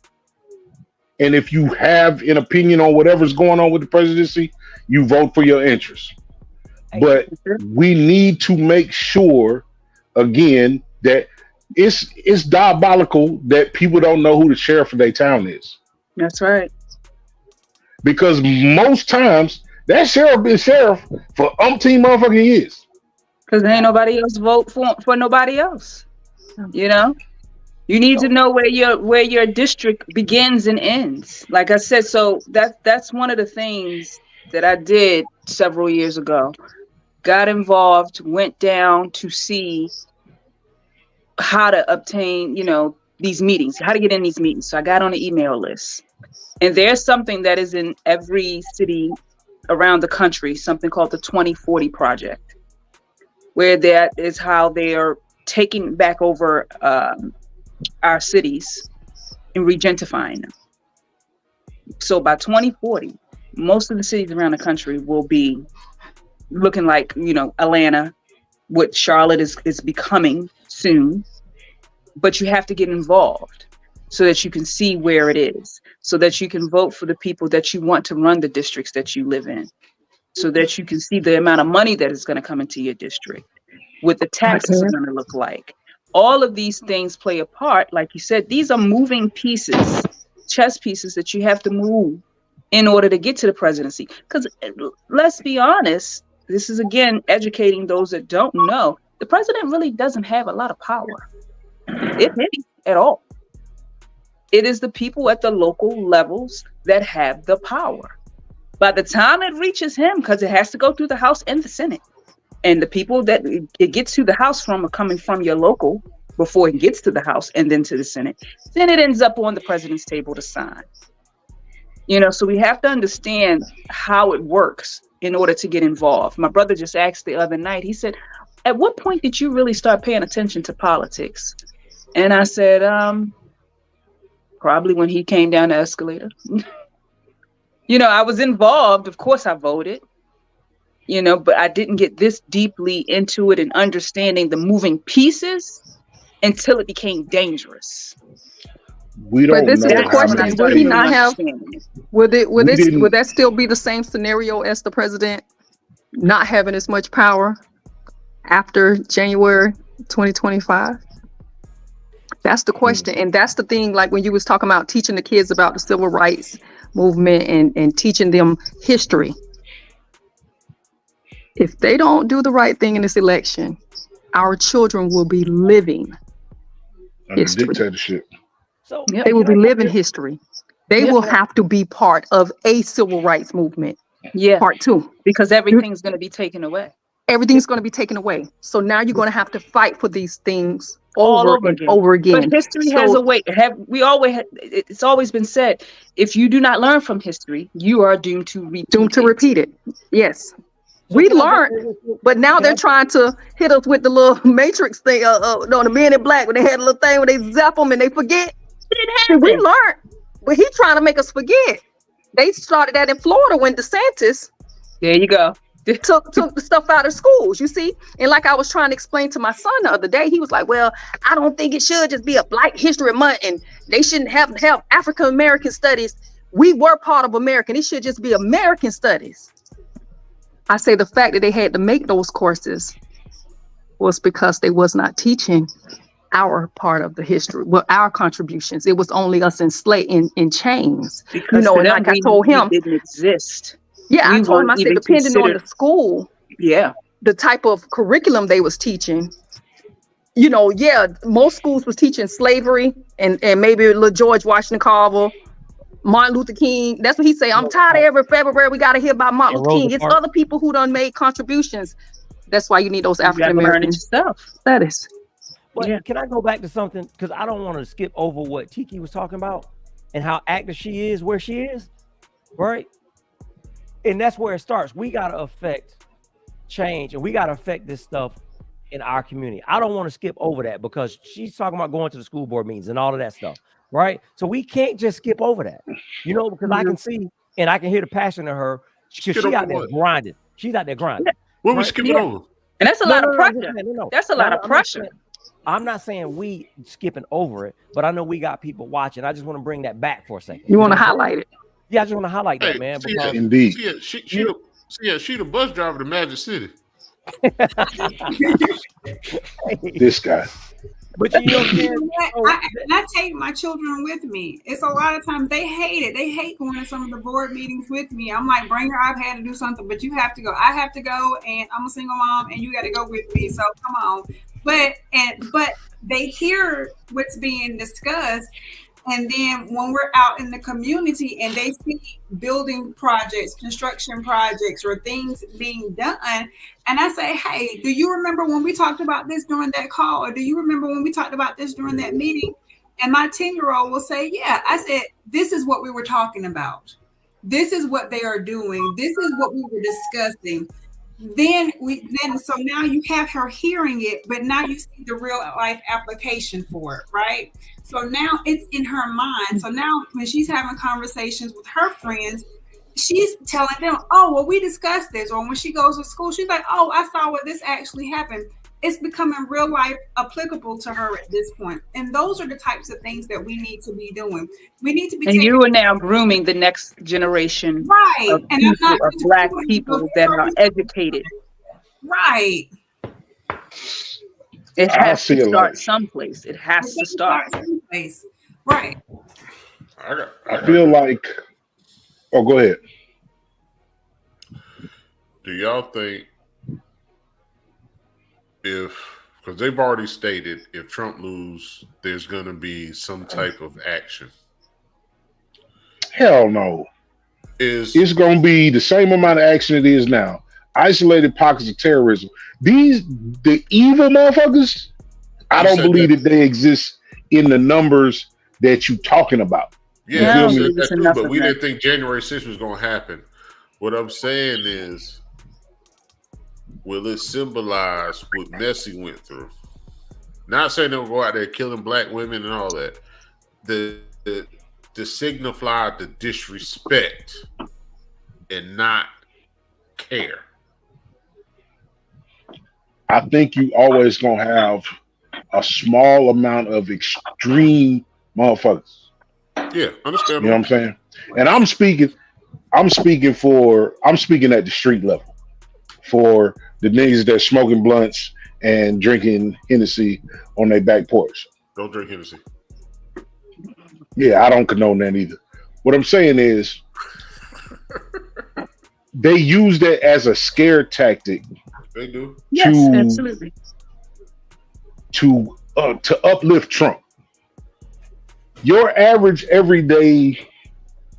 B: And if you have an opinion on whatever's going on with the presidency, you vote for your interests. But we need to make sure, again, that it's diabolical that people don't know who the sheriff of their town is.
D: That's right.
B: Because most times that sheriff been sheriff for umpteen motherfucking years.
D: Because ain't nobody else vote for nobody else. You know? You need to know where your district begins and ends. Like I said, so that's one of the things that I did several years ago. Got involved, went down to see how to obtain, these meetings, how to get in these meetings. So I got on the email list. And there's something that is in every city around the country, something called the 2040 Project, where that is how they are taking back over our cities and regentrifying them. So by 2040, most of the cities around the country will be looking like, Atlanta, what Charlotte is becoming soon. But you have to get involved so that you can see where it is, so that you can vote for the people that you want to run the districts that you live in, so that you can see the amount of money that is going to come into your district, what the taxes are going to look like. All of these things play a part. Like you said, these are moving pieces, chess pieces that you have to move in order to get to the presidency. Because let's be honest, this is, again, educating those that don't know. The president really doesn't have a lot of power, if any, at all. It is the people at the local levels that have the power. By the time it reaches him, because it has to go through the House and the Senate, and the people that it gets to the House from are coming from your local before it gets to the House and then to the Senate, then it ends up on the president's table to sign. So we have to understand how it works in order to get involved. My brother just asked the other night, he said, at what point did you really start paying attention to politics? And I said, probably when he came down the escalator. I was involved. Of course I voted, but I didn't get this deeply into it and understanding the moving pieces until it became dangerous.
B: We don't.
F: But this
B: know
F: is the question: would he not have? Would that still be the same scenario as the president not having as much power after January 2025? That's the question, and that's the thing. Like when you was talking about teaching the kids about the civil rights movement and teaching them history. If they don't do the right thing in this election, our children will be living history.
B: Dictatorship.
A: So
F: they will be living history. They will have to be part of a civil rights movement.
D: Yeah.
F: Part 2.
D: Because everything's going to be taken away.
F: Everything's going to be taken away. So now you're going to have to fight for these things over again.
D: But history has a way. It's always been said, if you do not learn from history, you are doomed to repeat it.
F: Yes. We learned, but now they're trying to hit us with the little Matrix thing. The Men in Black, when they had a little thing where they zap them and they forget. We learned, but he's trying to make us forget. They started that in Florida when DeSantis.
D: There you go.
F: took the stuff out of schools, you see? And like I was trying to explain to my son the other day, he was like, well, I don't think it should just be a Black History Month and they shouldn't have African American studies. We were part of America. It should just be American studies. I say the fact that they had to make those courses was because they was not teaching our part of the history, our contributions. It was only us enslaved in chains.
D: Because
F: and like I told him,
D: it didn't exist.
F: Yeah, I told him, I said, depending on the school, the type of curriculum they was teaching, most schools was teaching slavery and maybe little George Washington Carver, Martin Luther King. That's what he say. I'm tired of every February we got to hear about Martin Luther King. It's other people who done made contributions. That's why you need those African American studies.
A: But can I go back to something? Because I don't want to skip over what Tiki was talking about and how active she is where she is, right? And that's where it starts. We got to affect change and we got to affect this stuff in our community. I don't want to skip over that because she's talking about going to the school board meetings and all of that stuff, right? So we can't just skip over that, because I can see and I can hear the passion in her. She out there grinding. She's out there grinding.
C: What we skipping over?
D: And that's a lot of pressure. That's a lot of pressure.
A: I'm not saying we skipping over it, but I know we got people watching. I just want to bring that back for a second.
F: You want to highlight it?
A: Yeah, I just want to highlight that, man.
C: See,
A: Because
B: Indeed.
C: She the bus driver to Magic City.
B: This guy.
A: but you know what I'm saying?
E: I take my children with me. It's a lot of times they hate it. They hate going to some of the board meetings with me. I'm like, bring your iPad to do something, but you have to go. I have to go, and I'm a single mom, and you got to go with me. So come on. But they hear what's being discussed. And then when we're out in the community and they see building projects, construction projects, or things being done, and I say, hey, do you remember when we talked about this during that call? Or do you remember when we talked about this during that meeting? And my 10-year-old will say, yeah. I said, this is what we were talking about. This is what they are doing. This is what we were discussing. So now you have her hearing it, but now you see the real life application for it, right? So now it's in her mind. So now when she's having conversations with her friends, she's telling them, oh, well, we discussed this. Or when she goes to school, she's like, oh, I saw what this actually happened. It's becoming real life applicable to her at this point. And those are the types of things that we need to be doing. We need to be.
D: And you are now grooming the next generation,
E: right?
D: Of Black people that are educated,
E: right?
D: It has to start someplace. It has to start
E: someplace, right?
B: I feel like. Oh, go ahead.
C: Do y'all think? Because they've already stated if Trump loses, there's going to be some type of action.
B: Hell no. It's going to be the same amount of action it is now. Isolated pockets of terrorism. The evil motherfuckers, I don't believe that they exist in the numbers that you're talking about.
C: Yeah, but we didn't think January 6th was going to happen. What I'm saying is, will it symbolize what Massey went through? Not saying they'll go out there killing Black women and all that. To signify the disrespect and not care.
B: I think you always gonna have a small amount of extreme motherfuckers.
C: Yeah, understand.
B: You know what I'm saying? And I'm speaking at the street level for the niggas that's smoking blunts and drinking Hennessy on their back porch.
C: Don't drink Hennessy.
B: Yeah, I don't condone that either. What I'm saying is they use that as a scare tactic.
C: They do.
D: Yes, absolutely.
B: To uplift Trump. Your average everyday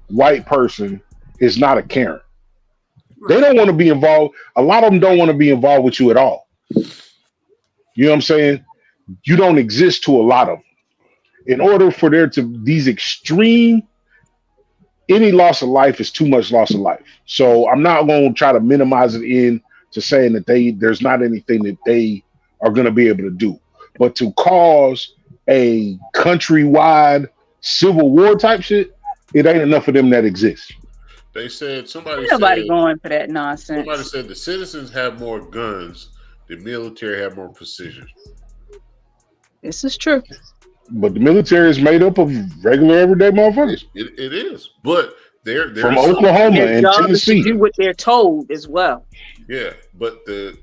B: white person is not a Karen. They don't want to be involved. A lot of them don't want to be involved with you at all. You know what I'm saying? You don't exist to a lot of them. In order for there to these extreme, any loss of life is too much loss of life. So I'm not going to try to minimize it into saying that there's not anything that they are going to be able to do. But to cause a countrywide civil war type shit, it ain't enough of them that exist.
C: They said
D: nobody going for that nonsense.
C: Somebody said the citizens have more guns, the military have more precision.
D: This is true.
B: But the military is made up of regular everyday motherfuckers.
C: It is, but they're
B: from Oklahoma and Tennessee.
D: To do what they're told as well.
C: Yeah, but the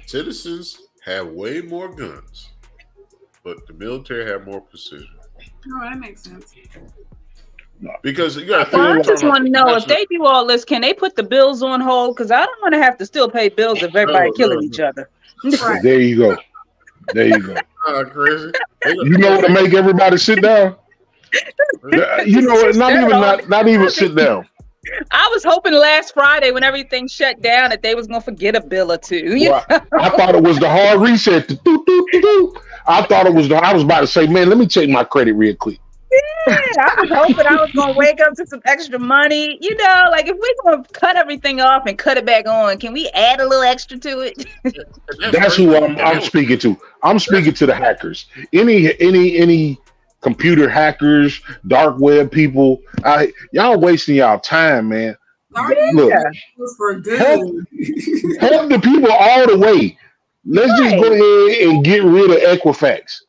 C: citizens have way more guns, but the military have more precision.
E: Oh, that makes sense.
C: Because you got.
D: I just want to know if they do all this, can they put the bills on hold? Because I don't want to have to still pay bills if everybody killing each other.
B: Right. There you go. There you go.
C: Crazy.
B: You know what to make everybody sit down? You know what? Not even sit down.
D: I was hoping last Friday when everything shut down that they was gonna forget a bill or two.
B: Well, I thought it was the hard reset. I thought it was I was about to say, man, let me check my credit real quick.
D: Yeah, I was hoping I was gonna wake up to some extra money. You know, like if we're gonna cut everything off and cut it back on, can we add a little extra to it?
B: That's who I'm speaking to. I'm speaking to the hackers. Any computer hackers, dark web people. Y'all wasting y'all time, man. Look, help the people all the way. Let's just go ahead and get rid of Equifax.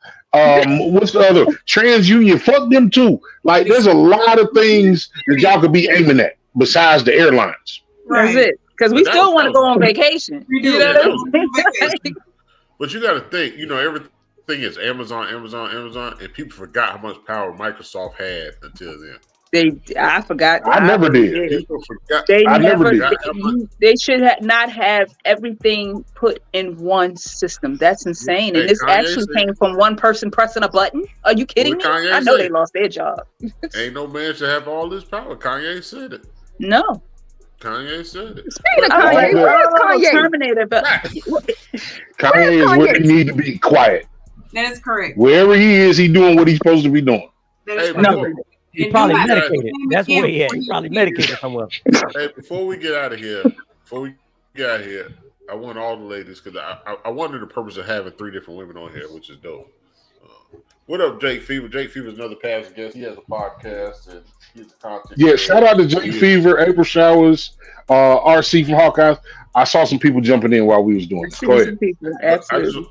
B: What's the other? TransUnion, fuck them too. Like, there's a lot of things that y'all could be aiming at besides the airlines.
D: That's it. Because we still want to go on vacation. You know what I mean?
C: But you got to think, everything is Amazon, and people forgot how much power Microsoft had until then.
D: I forgot.
B: I never did.
C: People forgot.
D: They should not have everything put in one system. That's insane. And this actually came from one person pressing a button. Are you kidding me? I know they lost their job.
C: Ain't no man should have all this power. Kanye said it.
D: No.
C: Kanye said it.
F: Speaking of Kanye, where's Kanye?
D: Terminator, but
B: Kanye is where he need to be quiet.
E: That is correct.
B: Wherever he is, he doing what he's supposed to be doing.
E: That is
A: No. He's probably medicated. That's where he at. He's probably medicated somewhere.
C: Hey, before we get out of here, I want all the ladies, because I wonder the purpose of having 3 different women on here, which is dope. What up, Jake Fever? Jake Fever's another past guest. He has a podcast and he's a content.
B: Yeah, shout out to Jake Fever, April Showers, RC from Hawkeyes. I saw some people jumping in while we was doing it. Go ahead.
D: Absolutely.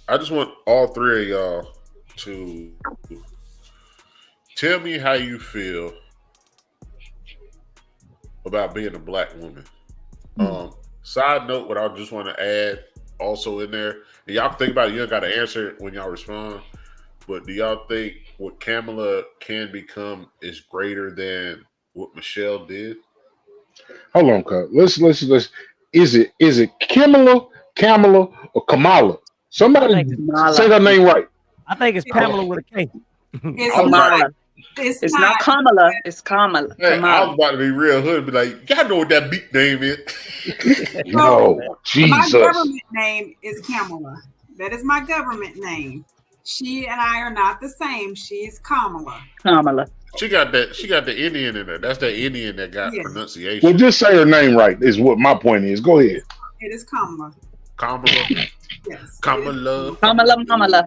C: I just want all 3 of y'all to tell me how you feel about being a black woman. Side note, what I just want to add also in there, and y'all think about it, you don't got to answer it when y'all respond, but do y'all think what Kamala can become is greater than what Michelle did?
B: Hold on, cuz. Let's. Is it Kamala, or Kamala? Somebody say her name right.
A: I think it's Pamela with a K.
E: It's
D: Kamala.
E: It's
D: not Kamala. It's Kamala.
C: Hey, I was about to be real hood and be like, y'all know what that beat name is.
B: No, Jesus.
E: My government name is Kamala. That is my government name. She and I are not the same. She's Kamala.
D: Kamala.
C: She got the Indian in there. That's that Indian that got pronunciation.
B: Well, just say her name right is what my point is. Go ahead.
E: It is Kamala.
C: Kamala.
E: Yes.
D: Kamala.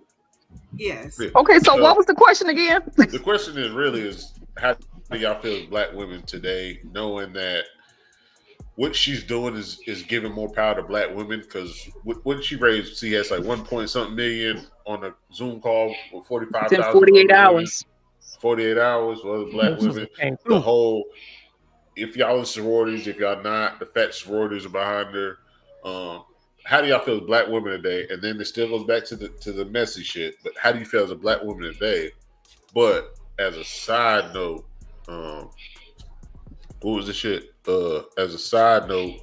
E: Yes.
F: Okay, so what was the question again?
C: The question is how do y'all feel as black women today, knowing that what she's doing is giving more power to black women? Because what did she raise CS like 1 million on a Zoom call with 45,000?
D: 48 hours.
C: 48 hours for the black women. The whole, if y'all in sororities, if y'all not, the fat sororities are behind her. How do y'all feel as black women today? And then it still goes back to the messy shit. But how do you feel as a black woman today? But as a side note, what was the shit? As a side note,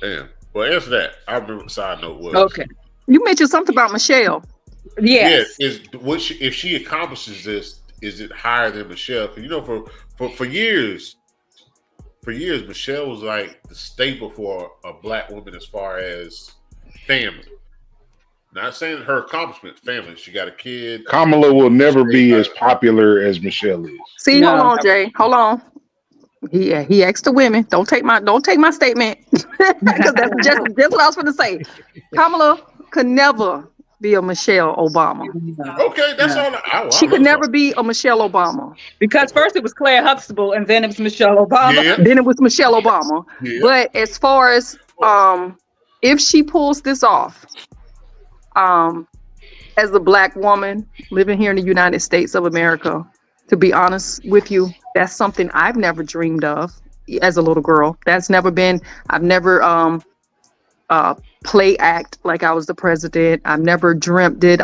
C: damn. Well, answer that. I remember what the side note was.
F: Okay. You mentioned something about Michelle.
D: Yes.
C: Yeah. If she accomplishes this, is it higher than Michelle? Because for years, Michelle was like the staple for a black woman as far as family. Not saying her accomplishment, family. She got a kid.
B: Kamala will never be as popular as Michelle is.
F: See, hold on, Jay. Hold on. He asked the women. Don't take my statement. Because that's just what I was going to say. Kamala could never be a Michelle Obama.
C: Okay, that's all.
F: She could never be a Michelle Obama.
D: Because first it was Claire Huxtable and then it was Michelle Obama.
C: Yeah.
F: Then it was Michelle Obama.
C: Yeah.
F: But as far as if she pulls this off, as a black woman living here in the United States of America, to be honest with you, that's something I've never dreamed of as a little girl. I've never play act like I was the president. I've never dreamt it.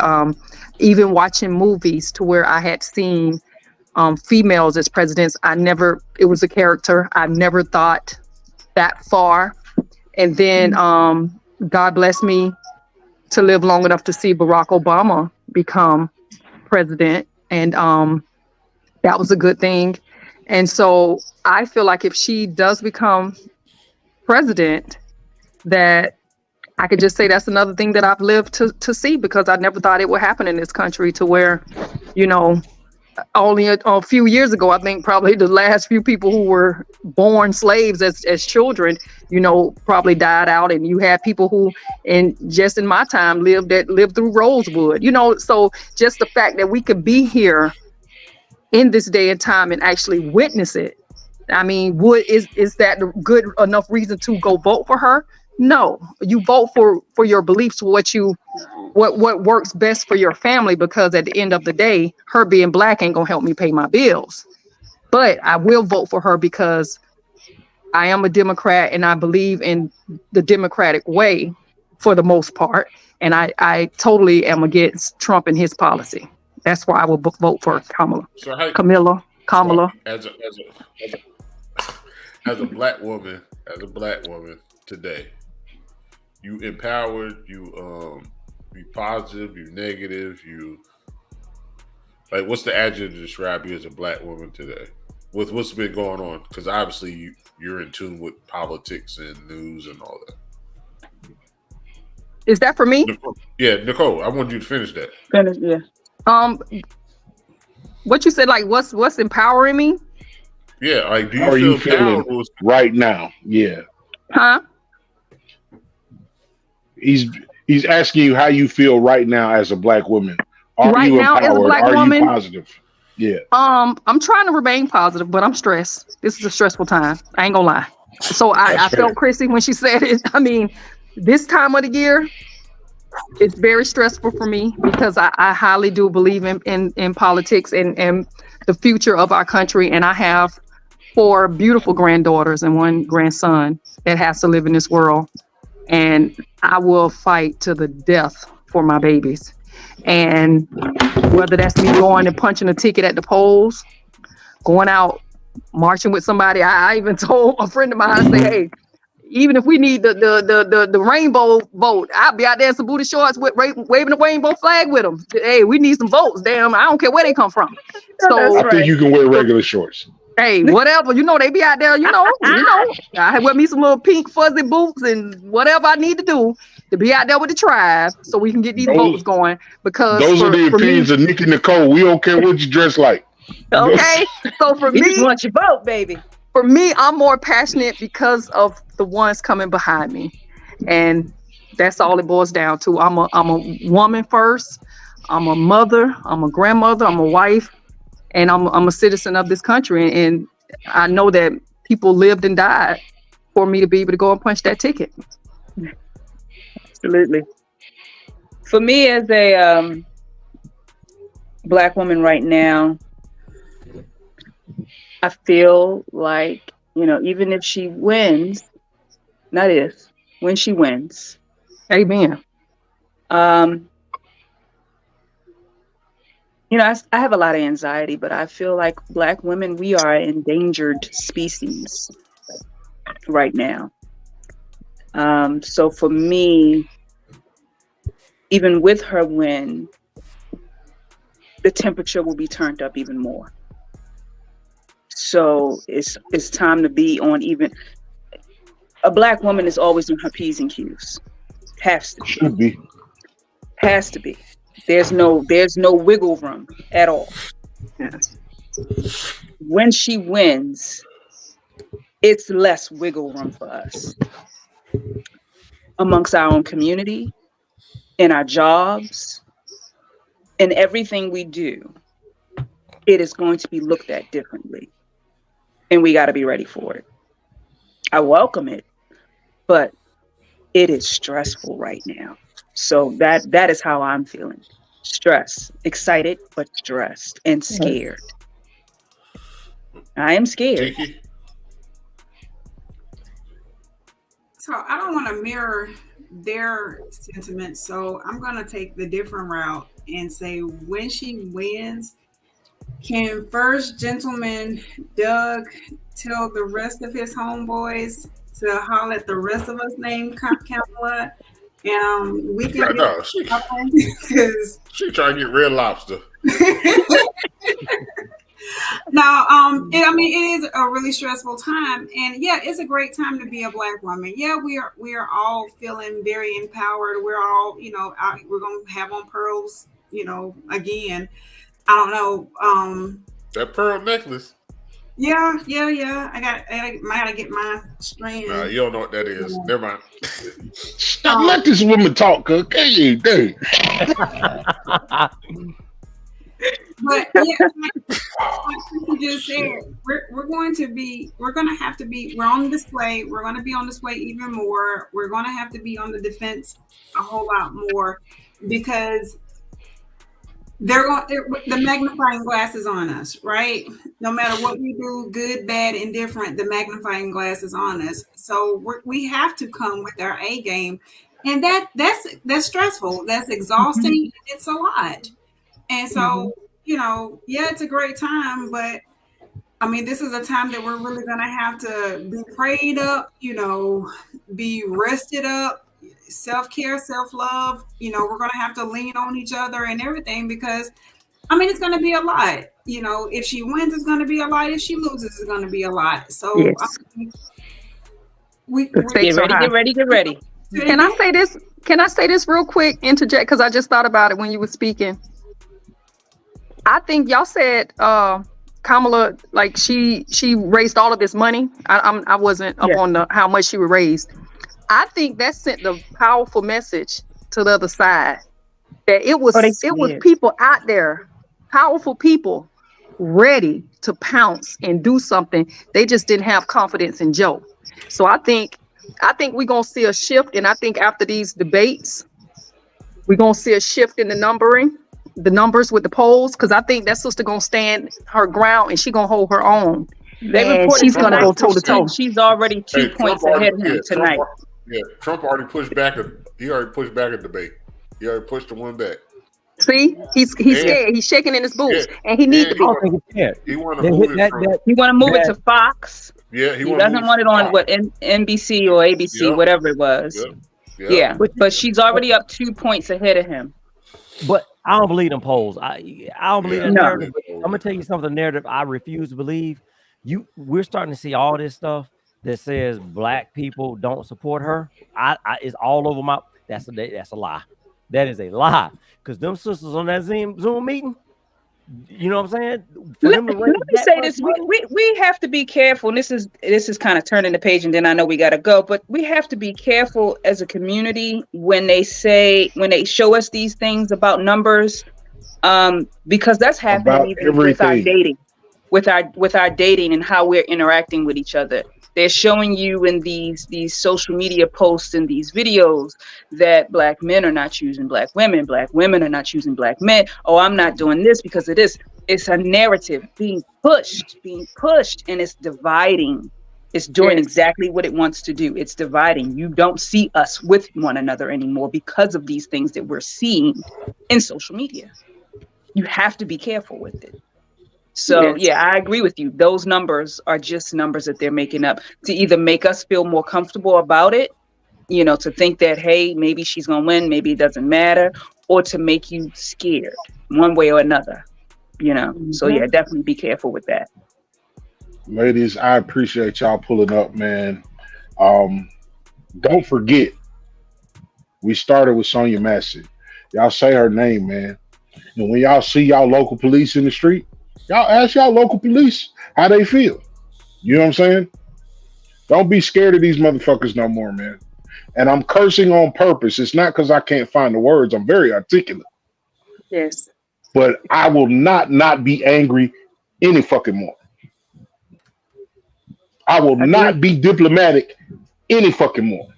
F: Even watching movies to where I had seen females as presidents, it was a character. I never thought that far. And then God bless me to live long enough to see Barack Obama become president. And that was a good thing. And so I feel like if she does become president, that I could just say that's another thing that I've lived to see, because I never thought it would happen in this country to where, only a few years ago, I think probably the last few people who were born slaves as children, probably died out. And you had people who, just in my time, lived through Rosewood, so just the fact that we could be here in this day and time and actually witness it. I mean, is that good enough reason to go vote for her? No, you vote for your beliefs, what works best for your family, because at the end of the day, her being black ain't gonna help me pay my bills. But I will vote for her because I am a Democrat and I believe in the Democratic way for the most part. And I totally am against Trump and his policy. That's why I will vote for Kamala. Kamala.
C: As a black woman today, you empowered, you positive, you negative, you like, what's the adjective to describe you as a black woman today with what's been going on? Because obviously you're in tune with politics and news and all that.
F: Is that for me?
C: Nicole, I want you to finish that.
D: Yeah.
F: What you said, like what's empowering me?
C: Yeah, like, do you
B: How are you
C: feel
B: feeling right now? Yeah.
F: Huh?
B: He's asking you how you feel right now as a black woman. Are
F: Right
B: you
F: now, as a
B: empowered?
F: black
B: Are
F: woman?
B: you positive? Yeah.
F: I'm trying to remain positive, but I'm stressed. This is a stressful time. I ain't gonna lie. So I
B: That's
F: felt
B: fair.
F: Chrissy when she said it. I mean, this time of the year, it's very stressful for me because I highly do believe in politics and the future of our country. And I have 4 beautiful granddaughters and 1 grandson that has to live in this world. And I will fight to the death for my babies. And whether that's me going and punching a ticket at the polls, going out marching with somebody. I even told a friend of mine, I say, hey, even if we need the rainbow vote, I'll be out there in some booty shorts with waving the rainbow flag with them. Hey, we need some votes. Damn, I don't care where they come from. So
B: I think you can wear regular shorts.
F: hey, whatever, they be out there, I wear me some little pink fuzzy boots and whatever I need to do to be out there with the tribe so we can get these votes going. Because
B: those are the opinions of Nikki Nicole. We don't care what you dress like.
F: Okay, so for
D: We
F: me,
D: just want your vote, baby.
F: for me, I'm more passionate because of the ones coming behind me, and that's all it boils down to. I'm a woman first. I'm a mother. I'm a grandmother. I'm a wife, and I'm a citizen of this country. And I know that people lived and died for me to be able to go and punch that ticket.
D: Absolutely. For me, as a Black woman right now, I feel like, even if she wins, not if, when she wins.
F: Amen.
D: I have a lot of anxiety, but I feel like Black women, we are an endangered species right now. So for me, even with her win, the temperature will be turned up even more. So it's time to be on even. A Black woman is always on her P's and Q's. Has to be.
B: Should be.
D: Has to be. There's no wiggle room at all.
F: Yes.
D: When she wins, it's less wiggle room for us amongst our own community, in our jobs, in everything we do. It is going to be looked at differently, and we got to be ready for it. I welcome it, but it is stressful right now. So that is how I'm feeling. Stressed, excited, but stressed and scared. I am scared.
C: Tiki?
E: So I don't want to mirror their sentiments. So I'm going to take the different route and say, when she wins, can First Gentleman Doug tell the rest of his homeboys to holler at the rest of us named Kamala? And we can because
C: she trying to get Red Lobster.
E: No, it is a really stressful time, and yeah, it's a great time to be a Black woman. Yeah, we are all feeling very empowered. We're all, we're gonna have on pearls, again. I don't know.
C: That pearl necklace.
E: Yeah. I gotta get my strand.
C: Nah, you don't know what that is. Never mind.
B: Stop, let this woman talk, okay?
E: But yeah, like you just said, we're going to have to be. We're on display. We're going to be on display even more. We're going to have to be on the defense a whole lot more because the magnifying glass is on us, right? No matter what we do, good, bad, indifferent, the magnifying glass is on us. So we have to come with our A game, and that's stressful. That's exhausting. Mm-hmm. It's a lot, and so yeah, it's a great time, but I mean, this is a time that we're really gonna have to be prayed up, be rested up. Self-care, self-love, we're going to have to lean on each other and everything because, I mean, it's going to be a lot. If she wins, it's going to be a lot. If she loses, it's going to be a lot. So
F: yes.
D: Get ready.
F: Can I say this real quick, interject, because I just thought about it when you were speaking. I think y'all said Kamala, like she raised all of this money. I wasn't up on how much she raised. I think that sent the powerful message to the other side that it was people out there, powerful people, ready to pounce and do something. They just didn't have confidence in Joe. So I think we're gonna see a shift, and I think after these debates, we're gonna see a shift in the numbers with the polls, because I think that sister gonna stand her ground and she gonna hold her own. She's gonna go toe to toe.
D: She's already 2 points ahead of him tonight.
C: Trump already pushed back. He already pushed back a debate. He already pushed the one back.
F: See, he's scared. He's shaking in his boots, and he needs to be.
C: He want to move it.
D: He want to move it to Fox.
C: Yeah,
D: he doesn't want it on NBC or ABC, whatever it was. Yeah, but she's already up 2 points ahead of him.
A: But I don't believe in polls. I don't believe in narrative. I'm gonna tell you something. The narrative I refuse to believe. We're starting to see all this stuff that says black people don't support her. It's all over my. That's a lie. That is a lie. Because them sisters on that Zoom meeting, you know what I'm saying?
D: Let me say this: we have to be careful. And this is kind of turning the page, and then I know we got to go. But we have to be careful as a community when they show us these things about numbers, because that's happening even with our dating, with our dating and how we're interacting with each other. They're showing you in these social media posts and these videos that black men are not choosing black women are not choosing black men. Oh, I'm not doing this because of this. It's a narrative being pushed, and it's dividing. It's doing exactly what it wants to do. It's dividing. You don't see us with one another anymore because of these things that we're seeing in social media. You have to be careful with it. So, I agree with you. Those numbers are just numbers that they're making up to either make us feel more comfortable about it, to think that, hey, maybe she's going to win, maybe it doesn't matter, or to make you scared one way or another, So, definitely be careful with that.
B: Ladies, I appreciate y'all pulling up, man. Don't forget, we started with Sonya Massey. Y'all say her name, man. And when y'all see y'all local police in the street, y'all ask y'all local police how they feel. You know what I'm saying? Don't be scared of these motherfuckers no more, man. And I'm cursing on purpose. It's not because I can't find the words. I'm very articulate.
F: Yes.
B: But I will not be angry any fucking more. I will not be diplomatic any fucking more.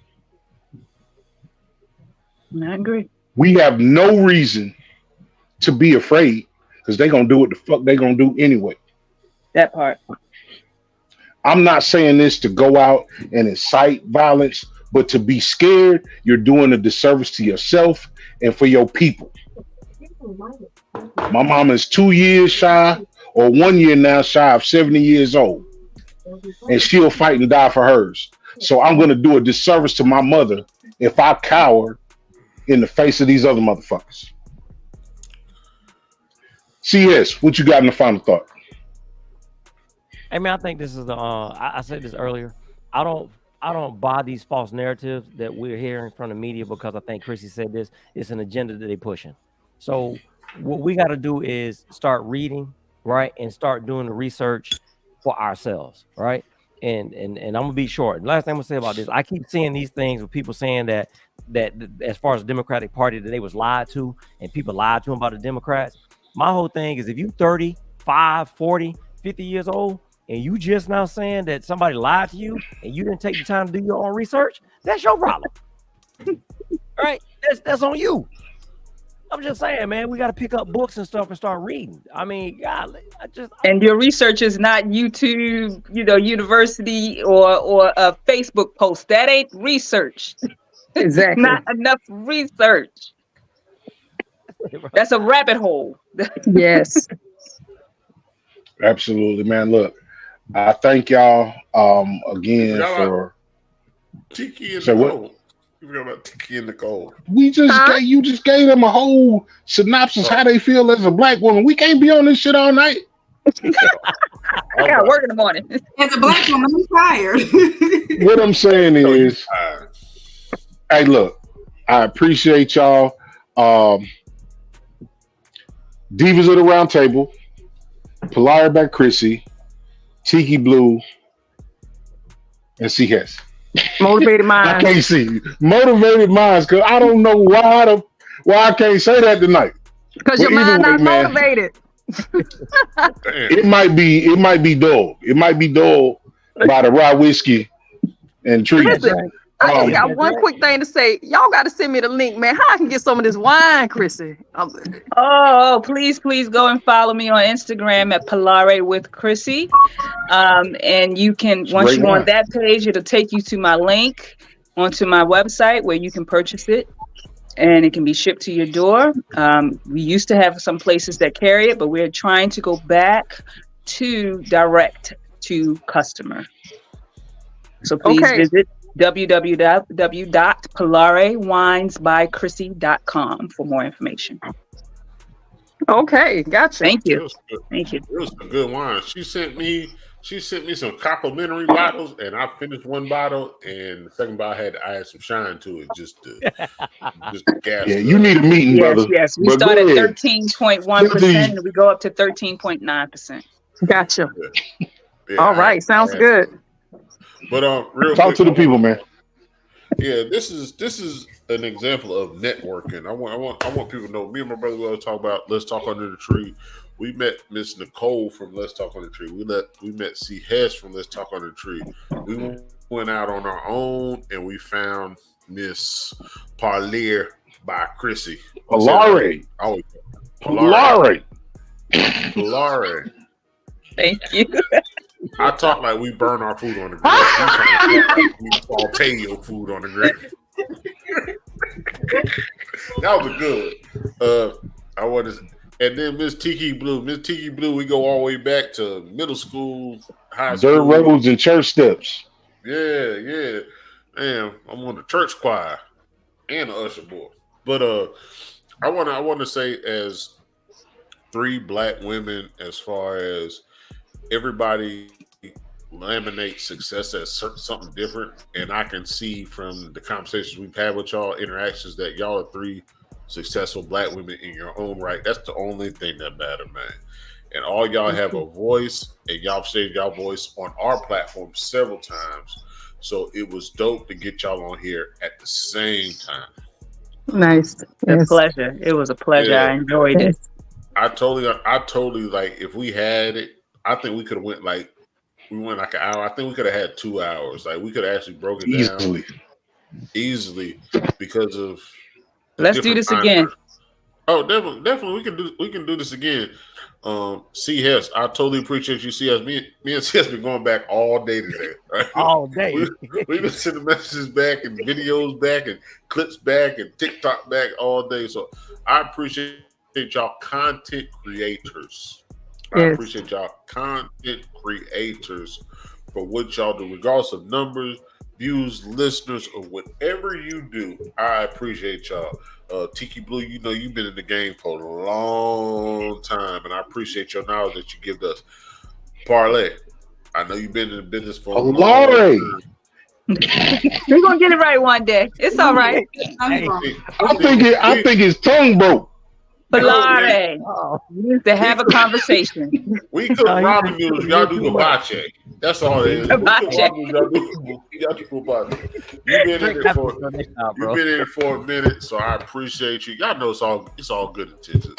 D: I agree.
B: We have no reason to be afraid, because they're going to do what the fuck they're going to do anyway.
D: That part.
B: I'm not saying this to go out and incite violence, but to be scared, you're doing a disservice to yourself and for your people. My mama is 2 years shy, or 1 year now shy of 70 years old. And she'll fight and die for hers. So I'm going to do a disservice to my mother if I cower in the face of these other motherfuckers. CS, what you got in the final thought?
A: I mean, I think this is the. I said this earlier. I don't buy these false narratives that we're hearing from the media, because I think Chrissy said this. It's an agenda that they're pushing. So what we got to do is start reading, right, and start doing the research for ourselves, right. And I'm gonna be short. Last thing I'm gonna say about this, I keep seeing these things with people saying that as far as the Democratic Party, that they was lied to, and people lied to them about the Democrats. My whole thing is if you 35, 40, 50 years old and you just now saying that somebody lied to you and you didn't take the time to do your own research, that's your problem. Right? That's on you. I'm just saying, man, we got to pick up books and stuff and start reading. I mean, God,
D: and your research is not YouTube, university or a Facebook post. That ain't research.
F: Exactly.
D: Not enough research. That's a rabbit hole.
F: Yes.
B: Absolutely, man. Look, I thank y'all again for
C: Tiki and
B: so
C: Nicole.
B: what?
C: You forgot about Tiki and Nicole.
B: You just gave them a whole synopsis how they feel as a black woman. We can't be on this shit all night.
D: I got work in the morning.
E: As a black woman, I'm tired.
B: What I'm saying is, hey, look, I appreciate y'all. Divas of the Round Table, Parlare by Chrissy, TikiBlue, and Hess.
F: Motivated minds.
B: I can't see motivated minds because I don't know why I can't say that tonight.
F: Because your mind not motivated.
B: It might be dull. It might be dull by the rye whiskey and trees.
F: Listen, I just got one quick thing to say. Y'all got to send me the link, man. How I can get some of this wine, Chrissy?
D: Oh, please go and follow me on Instagram at Parlare with Chrissy. And you can, once you're on that page, it'll take you to my link onto my website where you can purchase it. And it can be shipped to your door. We used to have some places that carry it, but we're trying to go back to direct to customer. So please visit www.PallareWinesByChrissy.com for more information.
F: Okay, gotcha.
D: Thank you.
C: It was a good wine. She sent me some complimentary bottles, and I finished one bottle, and the second bottle had some shine to it, just to gas.
B: Yeah, you need a meeting, brother.
D: Yes. We start at 13.1%, and we go up to 13.9%.
F: Gotcha.
C: Yeah,
F: all right, sounds good.
C: But real
B: talk
C: quick,
B: to the people, man.
C: Yeah, this is an example of networking. I want people to know. Me and my brother will talk about Let's Talk Under the Tree. We met Miss Nicole from Let's Talk Under the Tree. We met Hess from Let's Talk Under the Tree. We went out on our own and we found Miss Parlare by Chrissy.
B: Parlare.
D: Thank you.
C: I talk like we burn our food on the grill. We saute your food on the grill. That was good. And then Miss TikiBlue, we go all the way back to middle school, high school.
B: Dirt roads and church steps.
C: Yeah. Damn, I'm on the church choir and the usher boy. But I want to say, as 3 black women, as far as everybody laminates success as something different, and I can see from the conversations we've had with y'all, interactions, that y'all are 3 successful black women in your own right. That's the only thing that matters, man. And all y'all have a voice, and y'all shared y'all voice on our platform several times. So it was dope to get y'all on here at the same time.
F: Nice.
D: Yes. Pleasure. It was a pleasure. Yeah. I enjoyed it.
C: I totally like, if we had it, I think we could have went like an hour. I think we could have had 2 hours. Like, we could have actually broken down easily because of.
D: Let's do this again.
C: Oh, definitely. We can do this again. Hess, I totally appreciate you. Hess, me and Hess been going back all day today. Right?
A: All day.
C: We've been sending messages back and videos back and clips back and TikTok back all day. So I appreciate y'all content creators. I appreciate y'all content creators for what y'all do, regardless of numbers, views, listeners, or whatever you do. I appreciate y'all. TikiBlue, you've been in the game for a long time, and I appreciate your knowledge that you give us. Parlare, I know you've been in the business for a long time.
D: We're gonna get it right one day. It's all right.
B: I think his tongue broke.
D: Parlare. We need to have a conversation.
C: We cook ramen noodles. Y'all do hibachi. That's all it is. Y'all do hibachi. You've been in it for a minute, so I appreciate you. Y'all know it's all good intentions.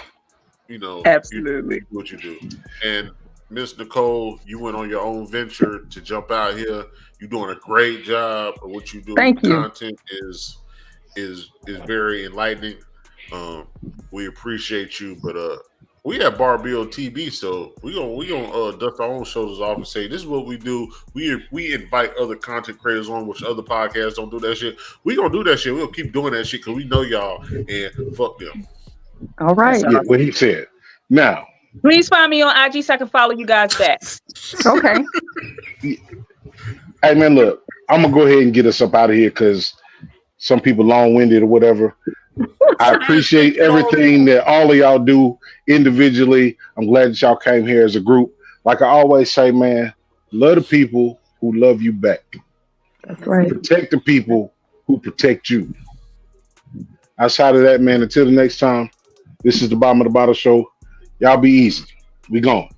C: you know,
D: Absolutely.
C: you do what you do. And Miss Nicole, you went on your own venture to jump out here. You're doing a great job of what you do.
F: Thank you.
C: Content is very enlightening. We appreciate you, but we have Bar Bill TV, so we gonna dust our own shoulders off and say this is what we do. We invite other content creators on, which other podcasts don't do that shit. We gonna do that shit. We'll keep doing that shit because we know y'all and fuck them.
F: All right.
B: Yeah, what he said. Now,
D: Please find me on IG so I can follow you guys back.
F: Okay.
B: hey man, look, I'm gonna go ahead and get us up out of here because some people long-winded or whatever. I appreciate everything that all of y'all do individually. I'm glad that y'all came here as a group. Like I always say, man, love the people who love you back.
F: That's right.
B: Protect the people who protect you. Outside of that, man, until the next time, this is the Bottom of the Bottle Show. Y'all be easy. We gone.